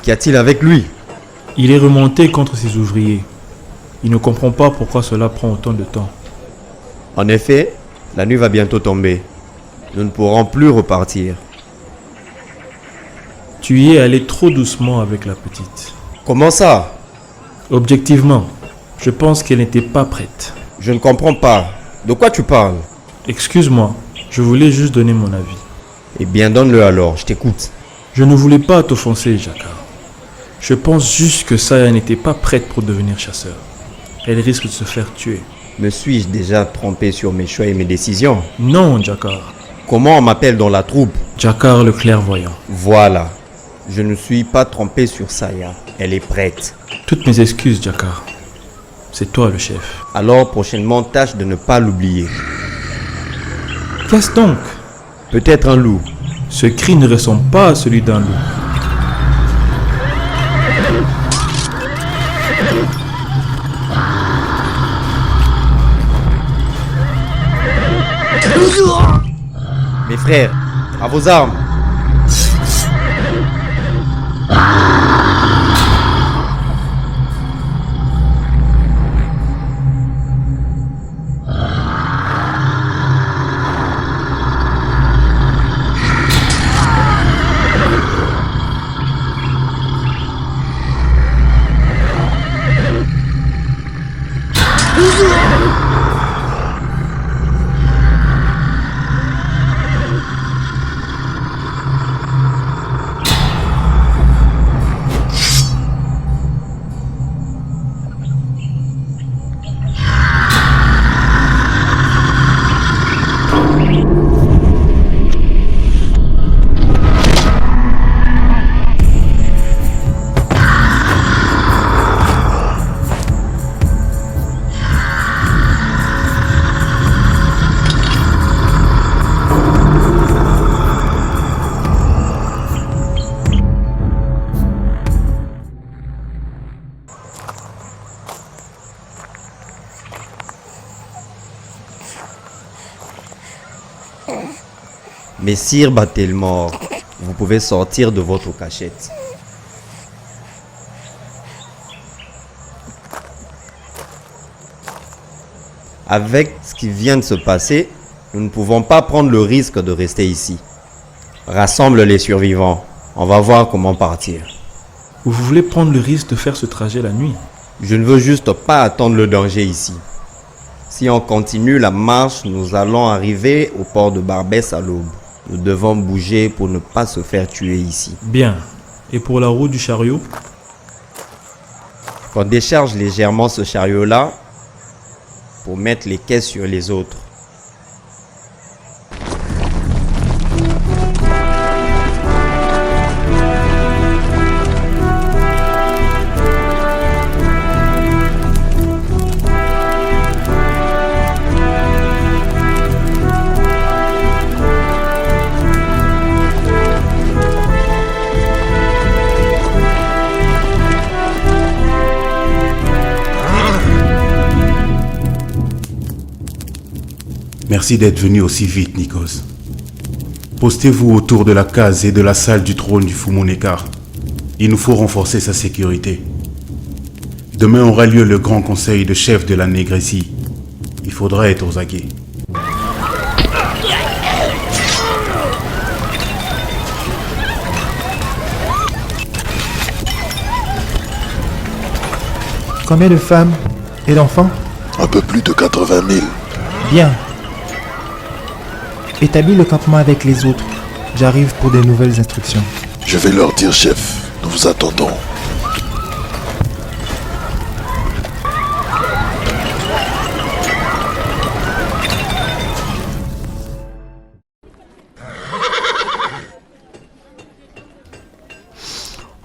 Qu'y a-t-il avec lui? Il est remonté contre ses ouvriers. Il ne comprend pas pourquoi cela prend autant de temps. En effet, la nuit va bientôt tomber. Nous ne pourrons plus repartir. Tu y es allé trop doucement avec la petite. Comment ça? Objectivement, je pense qu'elle n'était pas prête. Je ne comprends pas. De quoi tu parles? Excuse-moi, je voulais juste donner mon avis. Eh bien, donne-le alors, je t'écoute. Je ne voulais pas t'offenser, Jacquard. Je pense juste que Saya n'était pas prête pour devenir chasseur. Elle risque de se faire tuer. Me suis-je déjà trompé sur mes choix et mes décisions? Non, Jacquard. Comment on m'appelle dans la troupe? Jacquard le clairvoyant. Voilà. Je ne suis pas trompé sur Saya. Elle est prête. Toutes mes excuses, Jacquard. C'est toi le chef. Alors prochainement, tâche de ne pas l'oublier. Qu'est-ce donc? Peut-être un loup. Ce cri ne ressemble pas à celui d'un loup. Mes frères, à vos armes. Messire Batelmore, vous pouvez sortir de votre cachette. Avec ce qui vient de se passer, nous ne pouvons pas prendre le risque de rester ici. Rassemble les survivants, on va voir comment partir. Vous voulez prendre le risque de faire ce trajet la nuit? Je ne veux juste pas attendre le danger ici. Si on continue la marche, nous allons arriver au port de Barbès à l'aube. Nous devons bouger pour ne pas se faire tuer ici. Bien. Et pour la roue du chariot? On décharge légèrement ce chariot-là pour mettre les caisses sur les autres. Merci d'être venu aussi vite, Nikos. Postez-vous autour de la case et de la salle du trône du Fumonekar. Il nous faut renforcer sa sécurité. Demain aura lieu le grand conseil de chefs de la Négressie. Il faudra être aux aguets. Combien de femmes et d'enfants? Un peu plus de 80 000. Bien. Établis le campement avec les autres. J'arrive pour des nouvelles instructions. Je vais leur dire, chef. Nous vous attendons.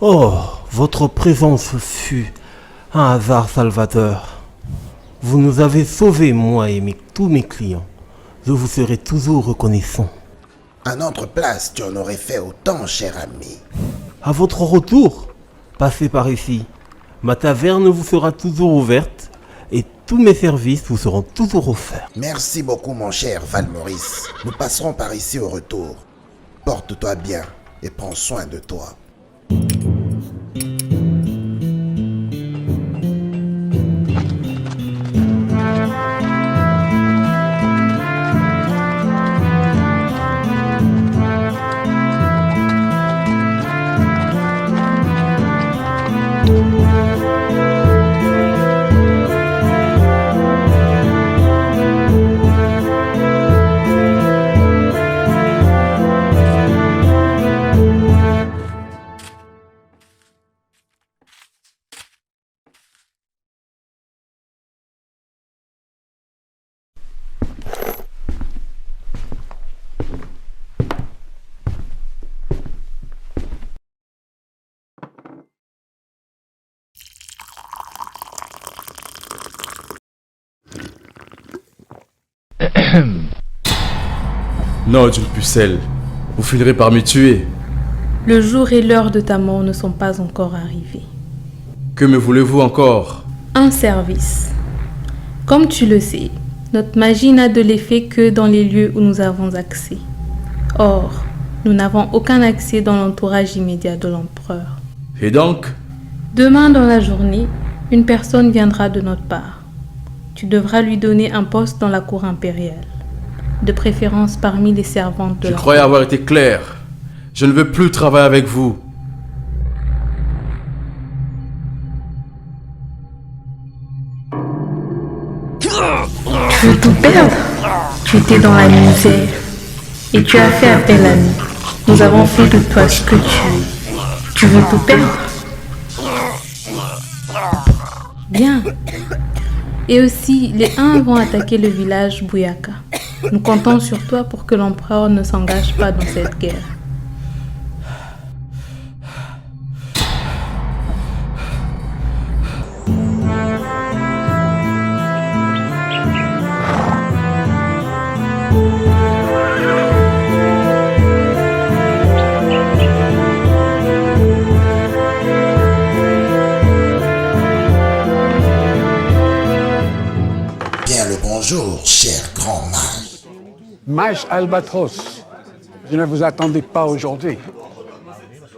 Oh, votre présence fut un hasard salvateur. Vous nous avez sauvés, moi et tous mes clients. Je vous serai toujours reconnaissant. À notre place, tu en aurais fait autant, cher ami. À votre retour, passez par ici. Ma taverne vous sera toujours ouverte et tous mes services vous seront toujours offerts. Merci beaucoup, mon cher Valmaurice. Nous passerons par ici au retour. Porte-toi bien et prends soin de toi. Non, d'une pucelle. Vous finirez par me tuer. Le jour et l'heure de ta mort ne sont pas encore arrivés. Que me voulez-vous encore? Un service. Comme tu le sais, notre magie n'a de l'effet que dans les lieux où nous avons accès. Or, nous n'avons aucun accès dans l'entourage immédiat de l'empereur. Et donc, Demain dans la journée, une personne viendra de notre part. Tu devras lui donner un poste dans la cour impériale, de préférence parmi les servantes de je la croyais avoir été clair. Je ne veux plus travailler avec vous. Tu veux tout perdre? Tu étais dans la misère et tu as fait appel à nous. Nous avons fait de toi ce que tu es. Tu veux tout perdre? Bien. Et aussi, les Huns vont attaquer le village Buyaka. Nous comptons sur toi pour que l'empereur ne s'engage pas dans cette guerre. Bonjour, cher grand mage. Mage Albatros, je ne vous attendais pas aujourd'hui.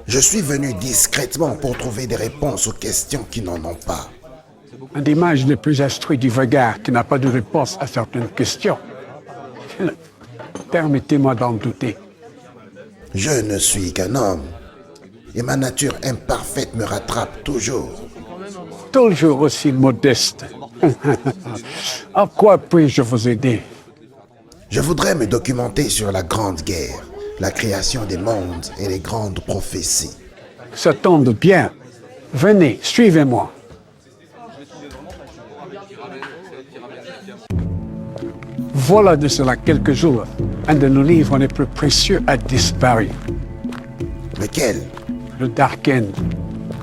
Je suis venu discrètement pour trouver des réponses aux questions qui n'en ont pas. Un des mages les plus instruits du Vagar qui n'a pas de réponse à certaines questions. Permettez-moi d'en douter. Je ne suis qu'un homme, et ma nature imparfaite me rattrape toujours. Toujours aussi modeste. En quoi puis-je vous aider? Je voudrais me documenter sur la Grande Guerre, la création des mondes et les grandes prophéties. Ça tombe bien. Venez, suivez-moi. Voilà de cela quelques jours, un de nos livres les plus précieux a disparu. Lequel? Le Darken.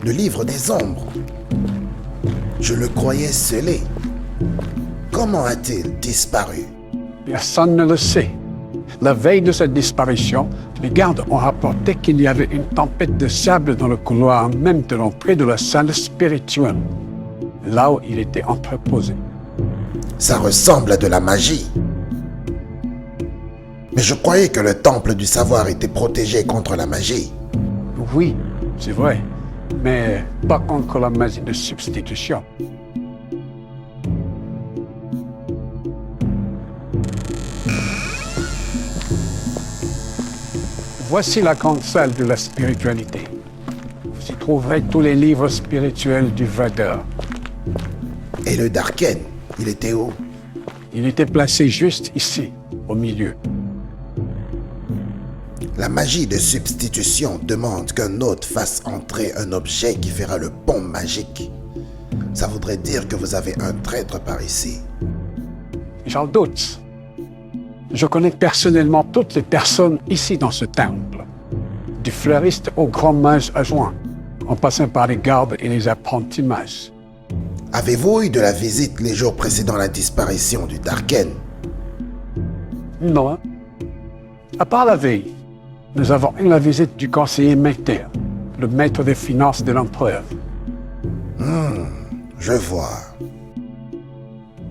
Le livre des ombres. Je le croyais scellé. Comment a-t-il disparu? Personne ne le sait. La veille de sa disparition, les gardes ont rapporté qu'il y avait une tempête de sable dans le couloir même de l'entrée de la salle spirituelle, là où il était entreposé. Ça ressemble à de la magie. Mais je croyais que le temple du savoir était protégé contre la magie. Oui, c'est vrai, mais pas contre la magie de substitution. Voici la grande salle de la spiritualité. Vous y trouverez tous les livres spirituels du Vagar. Et le Darken, il était où? Il était placé juste ici, au milieu. La magie de substitution demande qu'un hôte fasse entrer un objet qui fera le pont magique. Ça voudrait dire que vous avez un traître par ici. J'en doute. Je connais personnellement toutes les personnes ici dans ce temple. Du fleuriste au grand mage adjoint, en passant par les gardes et les apprentis mages. Avez-vous eu de la visite les jours précédant la disparition du Darken? Non. À part la veille, nous avons eu la visite du conseiller Meter, le maître des finances de l'empereur. Je vois.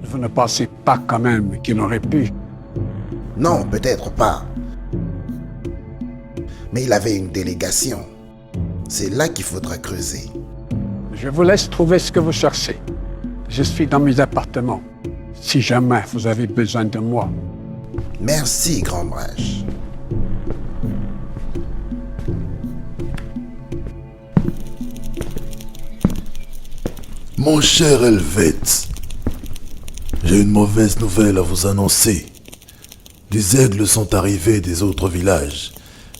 Vous ne pensez pas quand même qu'il aurait pu? Non, peut-être pas. Mais il avait une délégation. C'est là qu'il faudra creuser. Je vous laisse trouver ce que vous cherchez. Je suis dans mes appartements, si jamais vous avez besoin de moi. Merci, grand mage. Mon cher Helvète, j'ai une mauvaise nouvelle à vous annoncer. Des aigles sont arrivés des autres villages,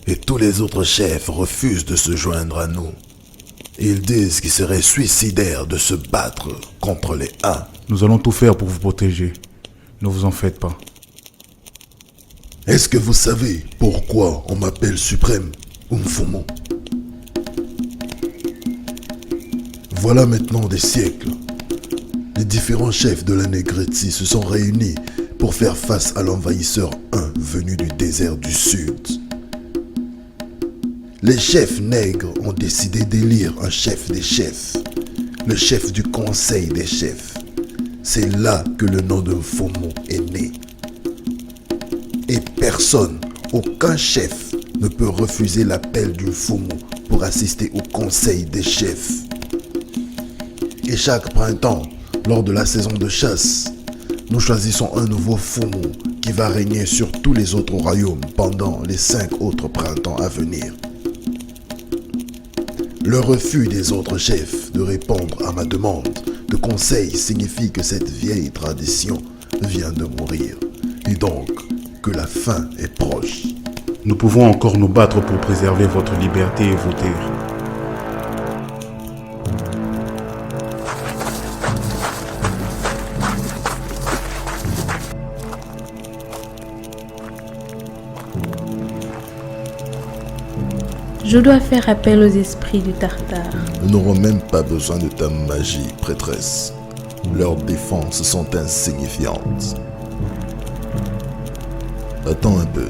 et tous les autres chefs refusent de se joindre à nous. Ils disent qu'il serait suicidaire de se battre contre les Huns. Nous allons tout faire pour vous protéger. Ne vous en faites pas. Est-ce que vous savez pourquoi on m'appelle Suprême Umfumo? Voilà maintenant des siècles. Les différents chefs de la Negretti se sont réunis pour faire face à l'envahisseur Hun venu du désert du Sud. Les chefs nègres ont décidé d'élire un chef des chefs, le chef du conseil des chefs. C'est là que le nom de Mfumo est né. Et personne, aucun chef, ne peut refuser l'appel du Mfumo pour assister au conseil des chefs. Et chaque printemps, lors de la saison de chasse, nous choisissons un nouveau Fumu qui va régner sur tous les autres royaumes pendant les 5 autres printemps à venir. Le refus des autres chefs de répondre à ma demande de conseil signifie que cette vieille tradition vient de mourir et donc que la fin est proche. Nous pouvons encore nous battre pour préserver votre liberté et vos terres. Je dois faire appel aux esprits du Tartare. Nous n'aurons même pas besoin de ta magie, prêtresse. Leurs défenses sont insignifiantes. Attends un peu.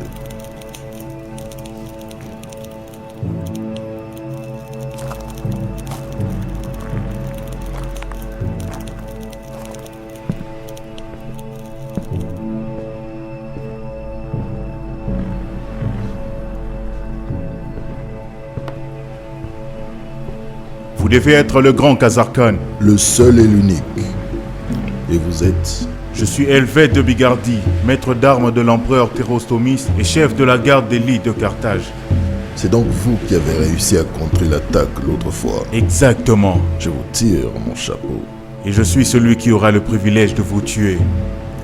Vous devez être le grand Khazarkhan. Le seul et l'unique. Et vous êtes? Je suis Helvète de Bigardie, maître d'armes de l'empereur Thérostomis et chef de la garde d'élite de Carthage. C'est donc vous qui avez réussi à contrer l'attaque l'autre fois. Exactement. Je vous tire mon chapeau. Et je suis celui qui aura le privilège de vous tuer.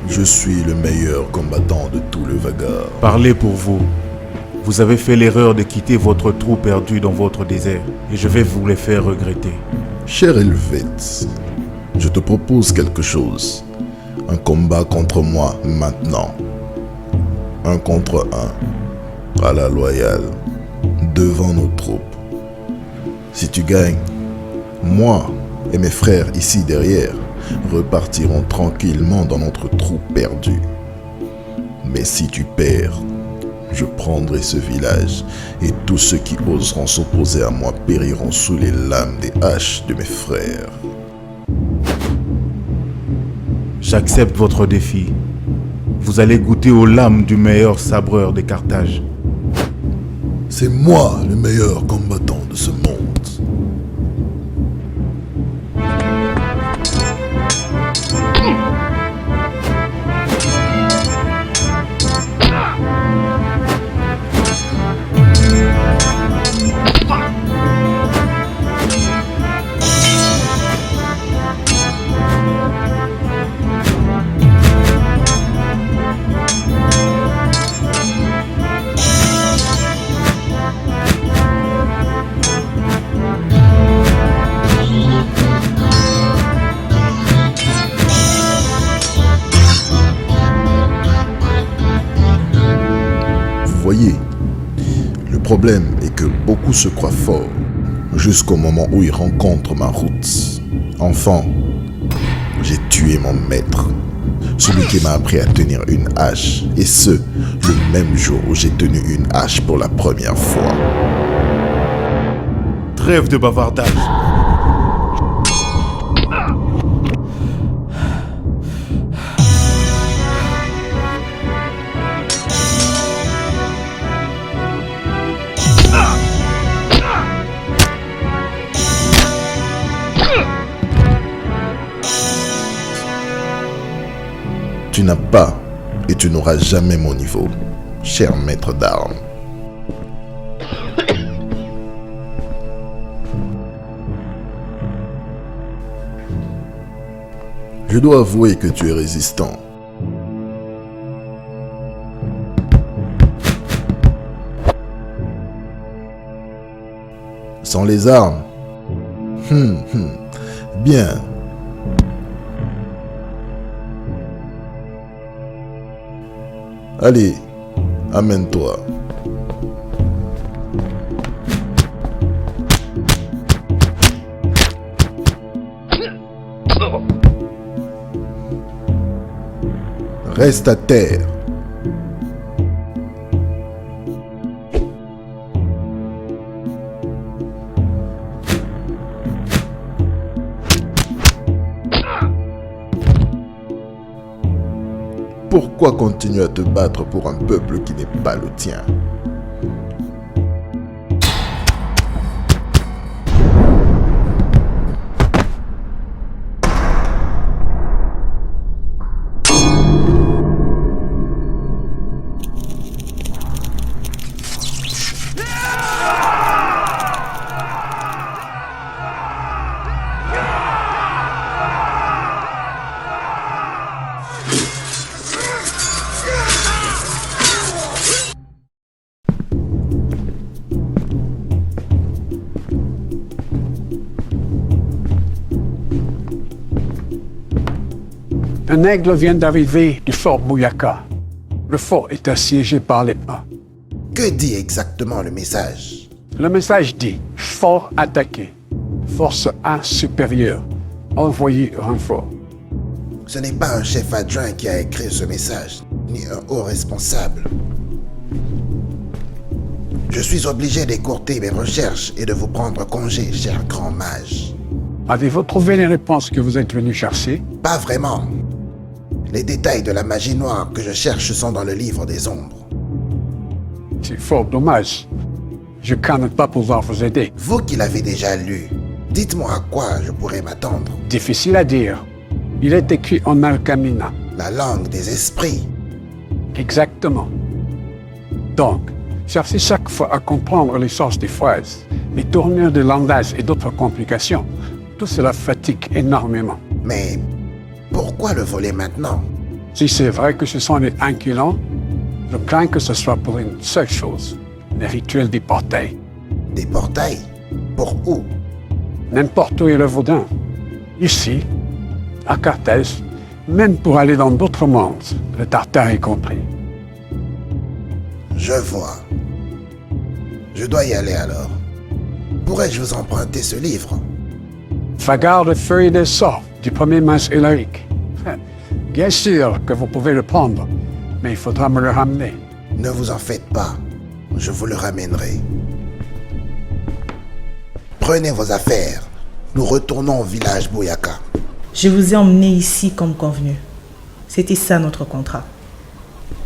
Je suis le meilleur combattant de tout le Vagar. Parlez pour vous. Vous avez fait l'erreur de quitter votre trou perdu dans votre désert, et je vais vous le faire regretter. Cher Helvète, je te propose quelque chose. Un combat contre moi maintenant. 1 contre 1. À la loyale. Devant nos troupes. Si tu gagnes, moi et mes frères ici derrière repartirons tranquillement dans notre trou perdu. Mais si tu perds, je prendrai ce village et tous ceux qui oseront s'opposer à moi périront sous les lames des haches de mes frères. J'accepte votre défi. Vous allez goûter aux lames du meilleur sabreur de Carthage. C'est moi le meilleur combattant de ce monde. Voyez, le problème est que beaucoup se croient forts jusqu'au moment où ils rencontrent ma route. Enfant, j'ai tué mon maître, celui qui m'a appris à tenir une hache, et ce, le même jour où j'ai tenu une hache pour la première fois. Trêve de bavardage. Tu n'as pas et tu n'auras jamais mon niveau, cher maître d'armes. Je dois avouer que tu es résistant. Sans les armes. Bien. Allez, amène-toi. Reste à terre. Pourquoi continuer à te battre pour un peuple qui n'est pas le tien? Un aigle vient d'arriver du fort Bouyaka. Le fort est assiégé par les A. Que dit exactement le message? Le message dit « Fort attaqué. Force A supérieure. Envoyez renfort. » Ce n'est pas un chef adjoint qui a écrit ce message, ni un haut responsable. Je suis obligé d'écourter mes recherches et de vous prendre congé, cher grand mage. Avez-vous trouvé les réponses que vous êtes venu chercher? Pas vraiment. Les détails de la magie noire que je cherche sont dans le livre des ombres. C'est fort dommage. Je crains ne pas pouvoir vous aider. Vous qui l'avez déjà lu, dites-moi à quoi je pourrais m'attendre. Difficile à dire. Il est écrit en alcamina. La langue des esprits. Exactement. Donc, cherchez chaque fois à comprendre les sens des phrases, les tournures de langage et d'autres complications. Tout cela fatigue énormément. Mais pourquoi le voler maintenant? Si c'est vrai que ce sont les inculants, je crains que ce soit pour une seule chose, les rituels des portails. Des portails? Pour où? N'importe où est le Vaudin. Ici, à Carthage, même pour aller dans d'autres mondes, le Tartare y compris. Je vois. Je dois y aller alors. Pourrais-je vous emprunter ce livre? Vagar de Feuilles des Sorts, du premier mage Élarique. Bien sûr que vous pouvez le prendre, mais il faudra me le ramener. Ne vous en faites pas, je vous le ramènerai. Prenez vos affaires. Nous retournons au village Bouyaka. Je vous ai emmené ici comme convenu. C'était ça notre contrat.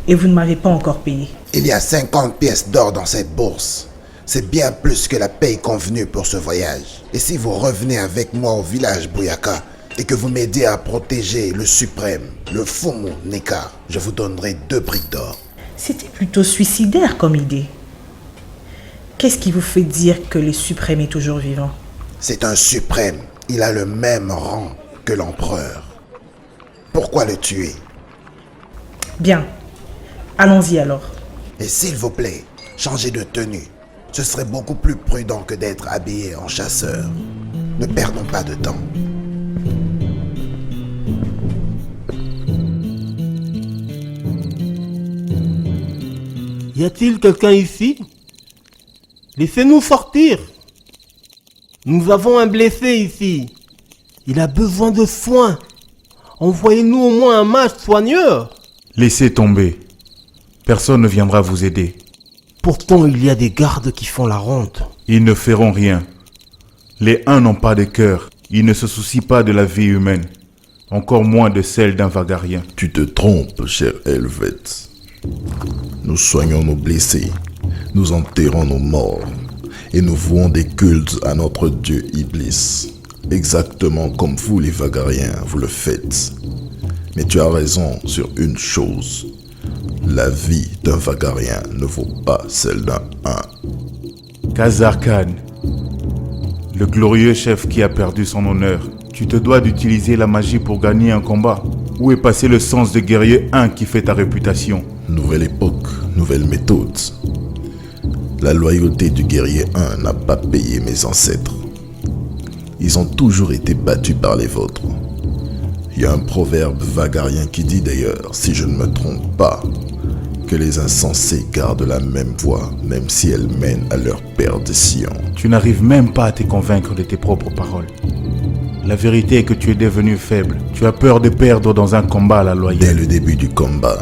Et vous ne m'avez pas encore payé. Il y a 50 pièces d'or dans cette bourse. C'est bien plus que la paye convenue pour ce voyage. Et si vous revenez avec moi au village Bouyaka et que vous m'aidez à protéger le suprême, le Fumu Neka, je vous donnerai 2 briques d'or. C'était plutôt suicidaire comme idée. Qu'est-ce qui vous fait dire que le suprême est toujours vivant? C'est un suprême. Il a le même rang que l'empereur. Pourquoi le tuer? Bien. Allons-y alors. Et s'il vous plaît, changez de tenue. Ce serait beaucoup plus prudent que d'être habillé en chasseur. Ne perdons pas de temps. Y a-t-il quelqu'un ici? Laissez-nous sortir. Nous avons un blessé ici. Il a besoin de soins. Envoyez-nous au moins un mage soigneur. Laissez tomber. Personne ne viendra vous aider. Pourtant, il y a des gardes qui font la ronde. Ils ne feront rien. Les uns n'ont pas de cœur. Ils ne se soucient pas de la vie humaine. Encore moins de celle d'un vagarien. Tu te trompes, cher Helvet. Nous soignons nos blessés. Nous enterrons nos morts. Et nous vouons des cultes à notre dieu Iblis. Exactement comme vous les vagariens, vous le faites. Mais tu as raison sur une chose. La vie d'un vagarien ne vaut pas celle d'un Khazar Khan, le glorieux chef qui a perdu son honneur, tu te dois d'utiliser la magie pour gagner un combat. Où est passé le sens de guerrier 1 qui fait ta réputation? Nouvelle époque, nouvelle méthode. La loyauté du guerrier 1 n'a pas payé mes ancêtres. Ils ont toujours été battus par les vôtres. Il y a un proverbe vagarien qui dit d'ailleurs, si je ne me trompe pas, que les insensés gardent la même voie, même si elle mène à leur perdition. Tu n'arrives même pas à te convaincre de tes propres paroles. La vérité est que tu es devenu faible. Tu as peur de perdre dans un combat à la loyauté. Dès le début du combat,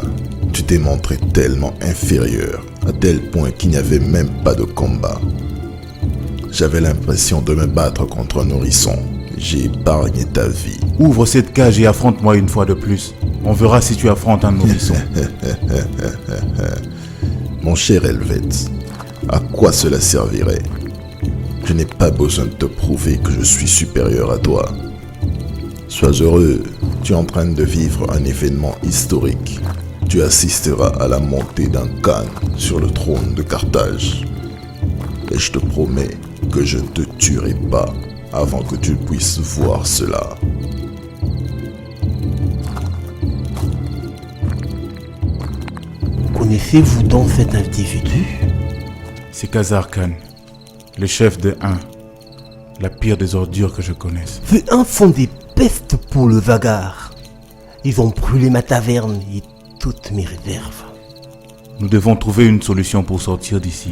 tu t'es montré tellement inférieur, à tel point qu'il n'y avait même pas de combat. J'avais l'impression de me battre contre un nourrisson. J'ai épargné ta vie. Ouvre cette cage et affronte-moi une fois de plus. On verra si tu affrontes un nourrisson. Mon cher Helvet, à quoi cela servirait? Je n'ai pas besoin de te prouver que je suis supérieur à toi. Sois heureux, tu es en train de vivre un événement historique. Tu assisteras à la montée d'un Khan sur le trône de Carthage. Et je te promets que je ne te tuerai pas avant que tu puisses voir cela. Connaissez-vous donc cet individu? C'est Khazar Khan, le chef de 1, la pire des ordures que je connaisse. Ces 1 sont des pestes pour le Vagar. Ils vont brûler ma taverne et toutes mes réserves. Nous devons trouver une solution pour sortir d'ici.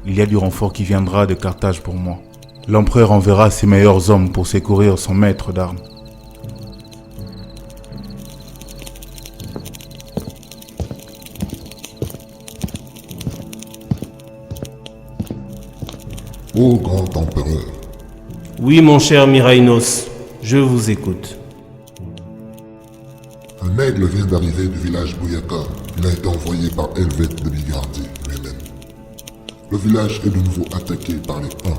Il y a du renfort qui viendra de Carthage pour moi. L'empereur enverra ses meilleurs hommes pour secourir son maître d'armes. Ô grand empereur, Oui, mon cher Myrainos, je vous écoute. un aigle vient d'arriver du village Bouyaka. Il a été envoyé par Helvète de Bigardie lui-même. Le village est de nouveau attaqué par les Huns.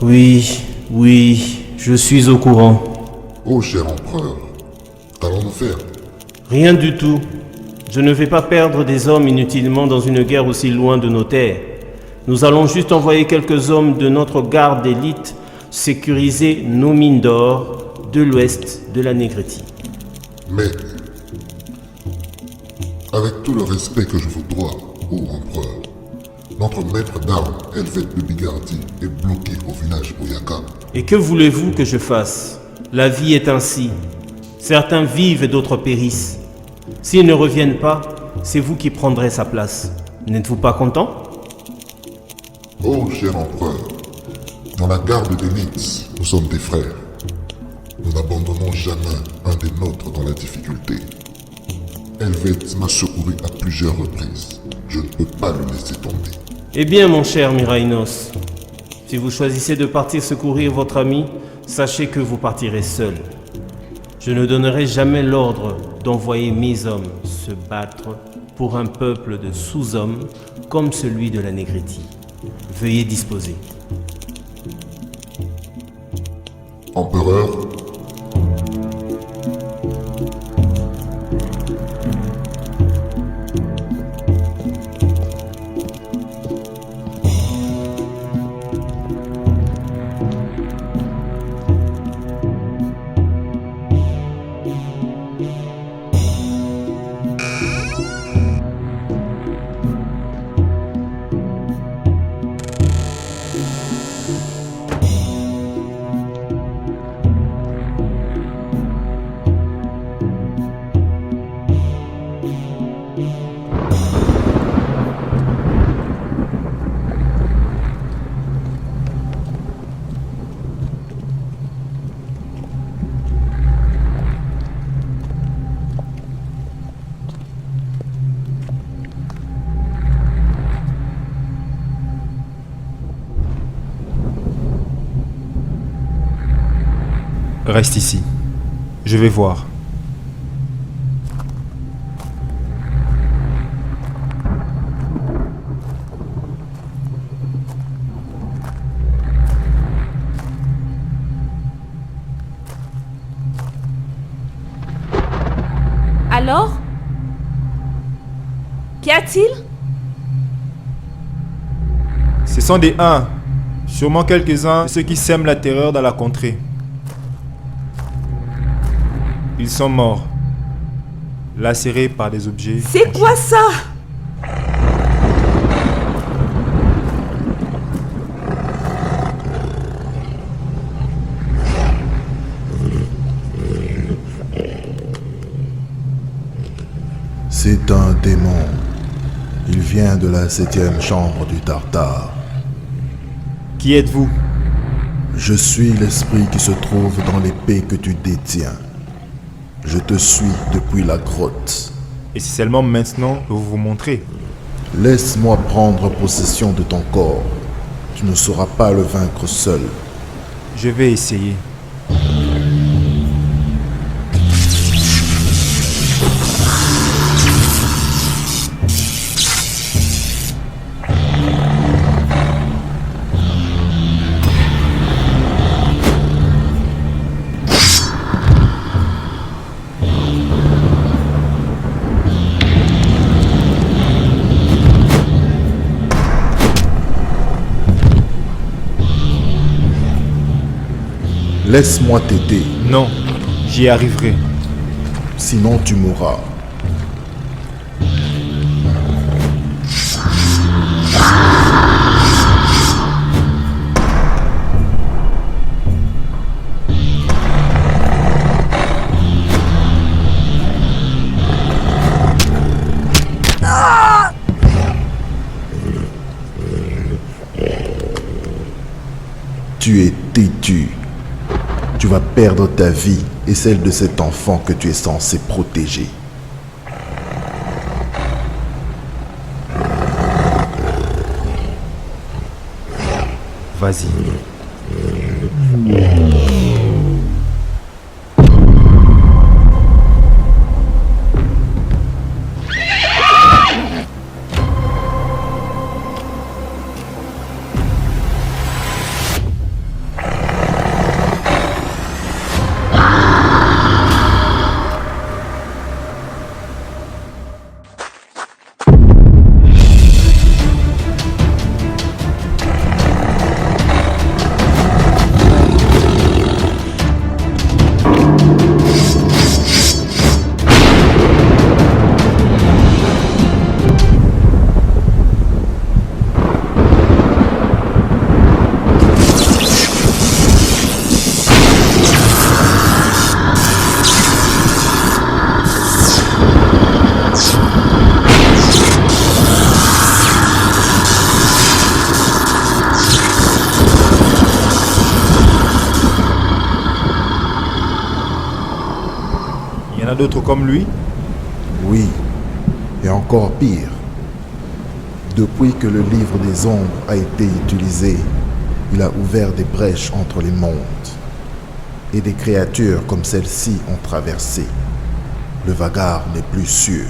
Oui, je suis au courant. Ô cher empereur, qu'allons-nous faire? Rien du tout. Je ne vais pas perdre des hommes inutilement dans une guerre aussi loin de nos terres. Nous allons juste envoyer quelques hommes de notre garde d'élite sécuriser nos mines d'or de l'ouest de la Négrétie. Mais, avec tout le respect que je vous dois, ô empereur, notre maître d'armes, Helvète de Bigardie, est bloqué au village Bouyaka. Et que voulez-vous que je fasse? La vie est ainsi. Certains vivent et d'autres périssent. S'ils ne reviennent pas, c'est vous qui prendrez sa place. N'êtes-vous pas content? Ô cher empereur, dans la garde d'élite, nous sommes des frères. Nous n'abandonnons jamais un des nôtres dans la difficulté. Helvète m'a secouru à plusieurs reprises. Je ne peux pas le laisser tomber. Eh bien, mon cher Myrainos, si vous choisissez de partir secourir votre ami, sachez que vous partirez seul. Je ne donnerai jamais l'ordre d'envoyer mes hommes se battre pour un peuple de sous-hommes comme celui de la Négrétie. Veuillez disposer. Empereur, Reste ici. Je vais voir. Alors? Qu'y a-t-il? Ce sont des Huns. Sûrement quelques-uns de ceux qui sèment la terreur dans la contrée. Ils sont morts, lacérés par des objets. C'est quoi ça? C'est un démon. Il vient de la 7e chambre du Tartare. Qui êtes-vous? Je suis l'esprit qui se trouve dans l'épée que tu détiens. Je te suis depuis la grotte. Et c'est seulement maintenant que vous vous montrez. Laisse-moi prendre possession de ton corps. Tu ne sauras pas le vaincre seul. Je vais essayer. Laisse-moi t'aider. Non, j'y arriverai. Sinon tu mourras. Tu es têtu. Tu vas perdre ta vie et celle de cet enfant que tu es censé protéger. Vas-y. Il y en a d'autres comme lui? Oui, et encore pire. Depuis que le livre des ombres a été utilisé, il a ouvert des brèches entre les mondes. Et des créatures comme celle-ci ont traversé. Le Vagar n'est plus sûr.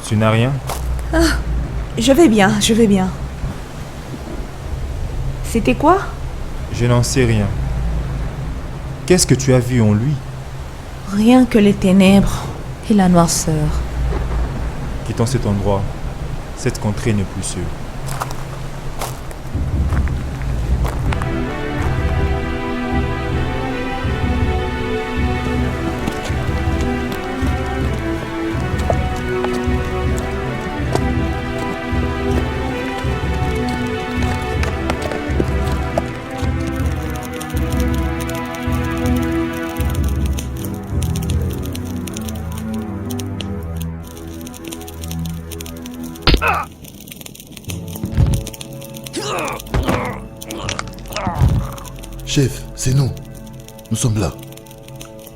Tu n'as rien? Ah, je vais bien, je vais bien. C'était quoi? Je n'en sais rien. Qu'est-ce que tu as vu en lui? Rien que les ténèbres et la noirceur. Quittons cet endroit. Cette contrée n'est plus sûre. Chef, c'est nous. Nous sommes là.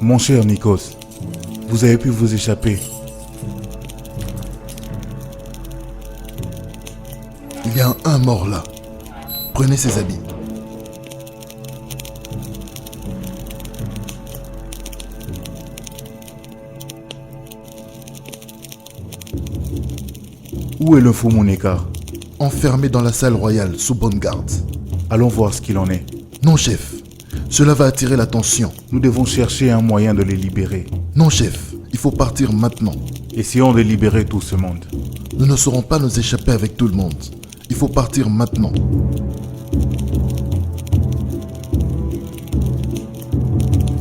Mon cher Nikos, vous avez pu vous échapper. Il y a un mort là. Prenez ses habits. Où est le fou Moneka? Enfermé dans la salle royale, sous bonne garde. Allons voir ce qu'il en est. Non, chef. Cela va attirer l'attention. Nous devons chercher un moyen de les libérer. Non, chef. Il faut partir maintenant. Essayons de libérer tout ce monde. Nous ne saurons pas nous échapper avec tout le monde. Il faut partir maintenant.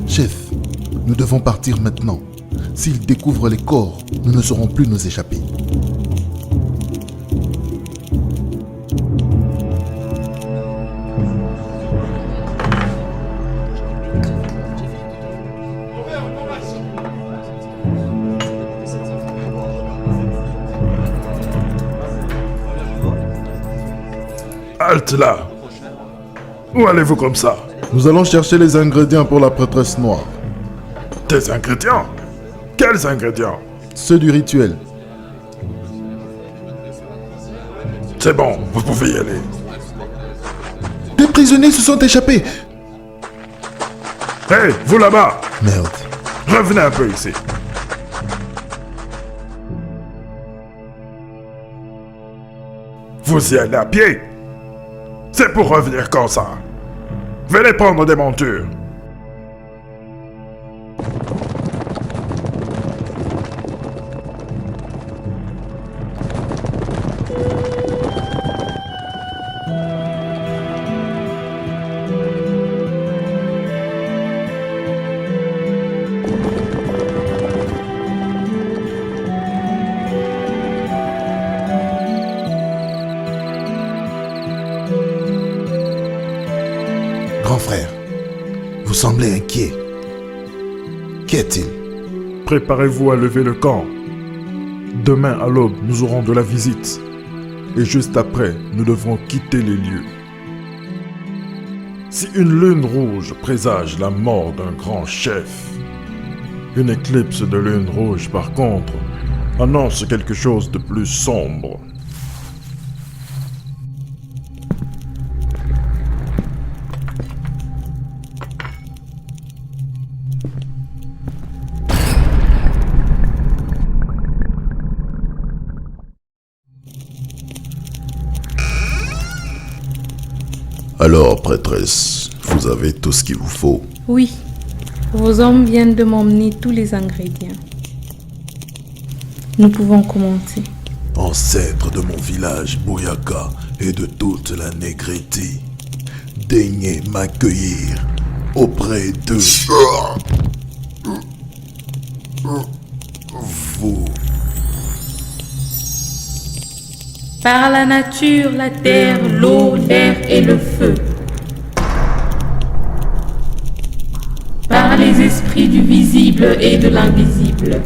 Chef, nous devons partir maintenant. S'ils découvrent les corps, nous ne saurons plus nous échapper. Halte là! Où allez-vous comme ça? Nous allons chercher les ingrédients pour la prêtresse noire. Des ingrédients? Quels ingrédients? Ceux du rituel. C'est bon, vous pouvez y aller. Des prisonniers se sont échappés! Hé, vous là-bas! Merde. Revenez un peu ici. Vous y allez à pied? C'est pour revenir comme ça. Venez prendre des montures. frère. Vous semblez inquiet. Qu'y a-t-il? Préparez-vous à lever le camp. Demain à l'aube, nous aurons de la visite. Et juste après, nous devrons quitter les lieux. Si une lune rouge présage la mort d'un grand chef, une éclipse de lune rouge, par contre, annonce quelque chose de plus sombre. Alors, prêtresse, vous avez tout ce qu'il vous faut. Oui, vos hommes viennent de m'emmener tous les ingrédients. Nous pouvons commencer. Ancêtre de mon village Bouyaka et de toute la Négrité, daignez m'accueillir auprès de vous. Par la nature, la terre, l'eau, l'air et le feu. Par les esprits du visible et de l'invisible.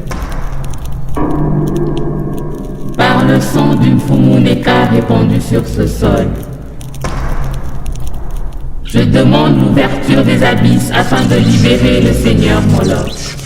Par le sang d'une Fumuneka répandue sur ce sol. Je demande l'ouverture des abysses afin de libérer le Seigneur Moloch.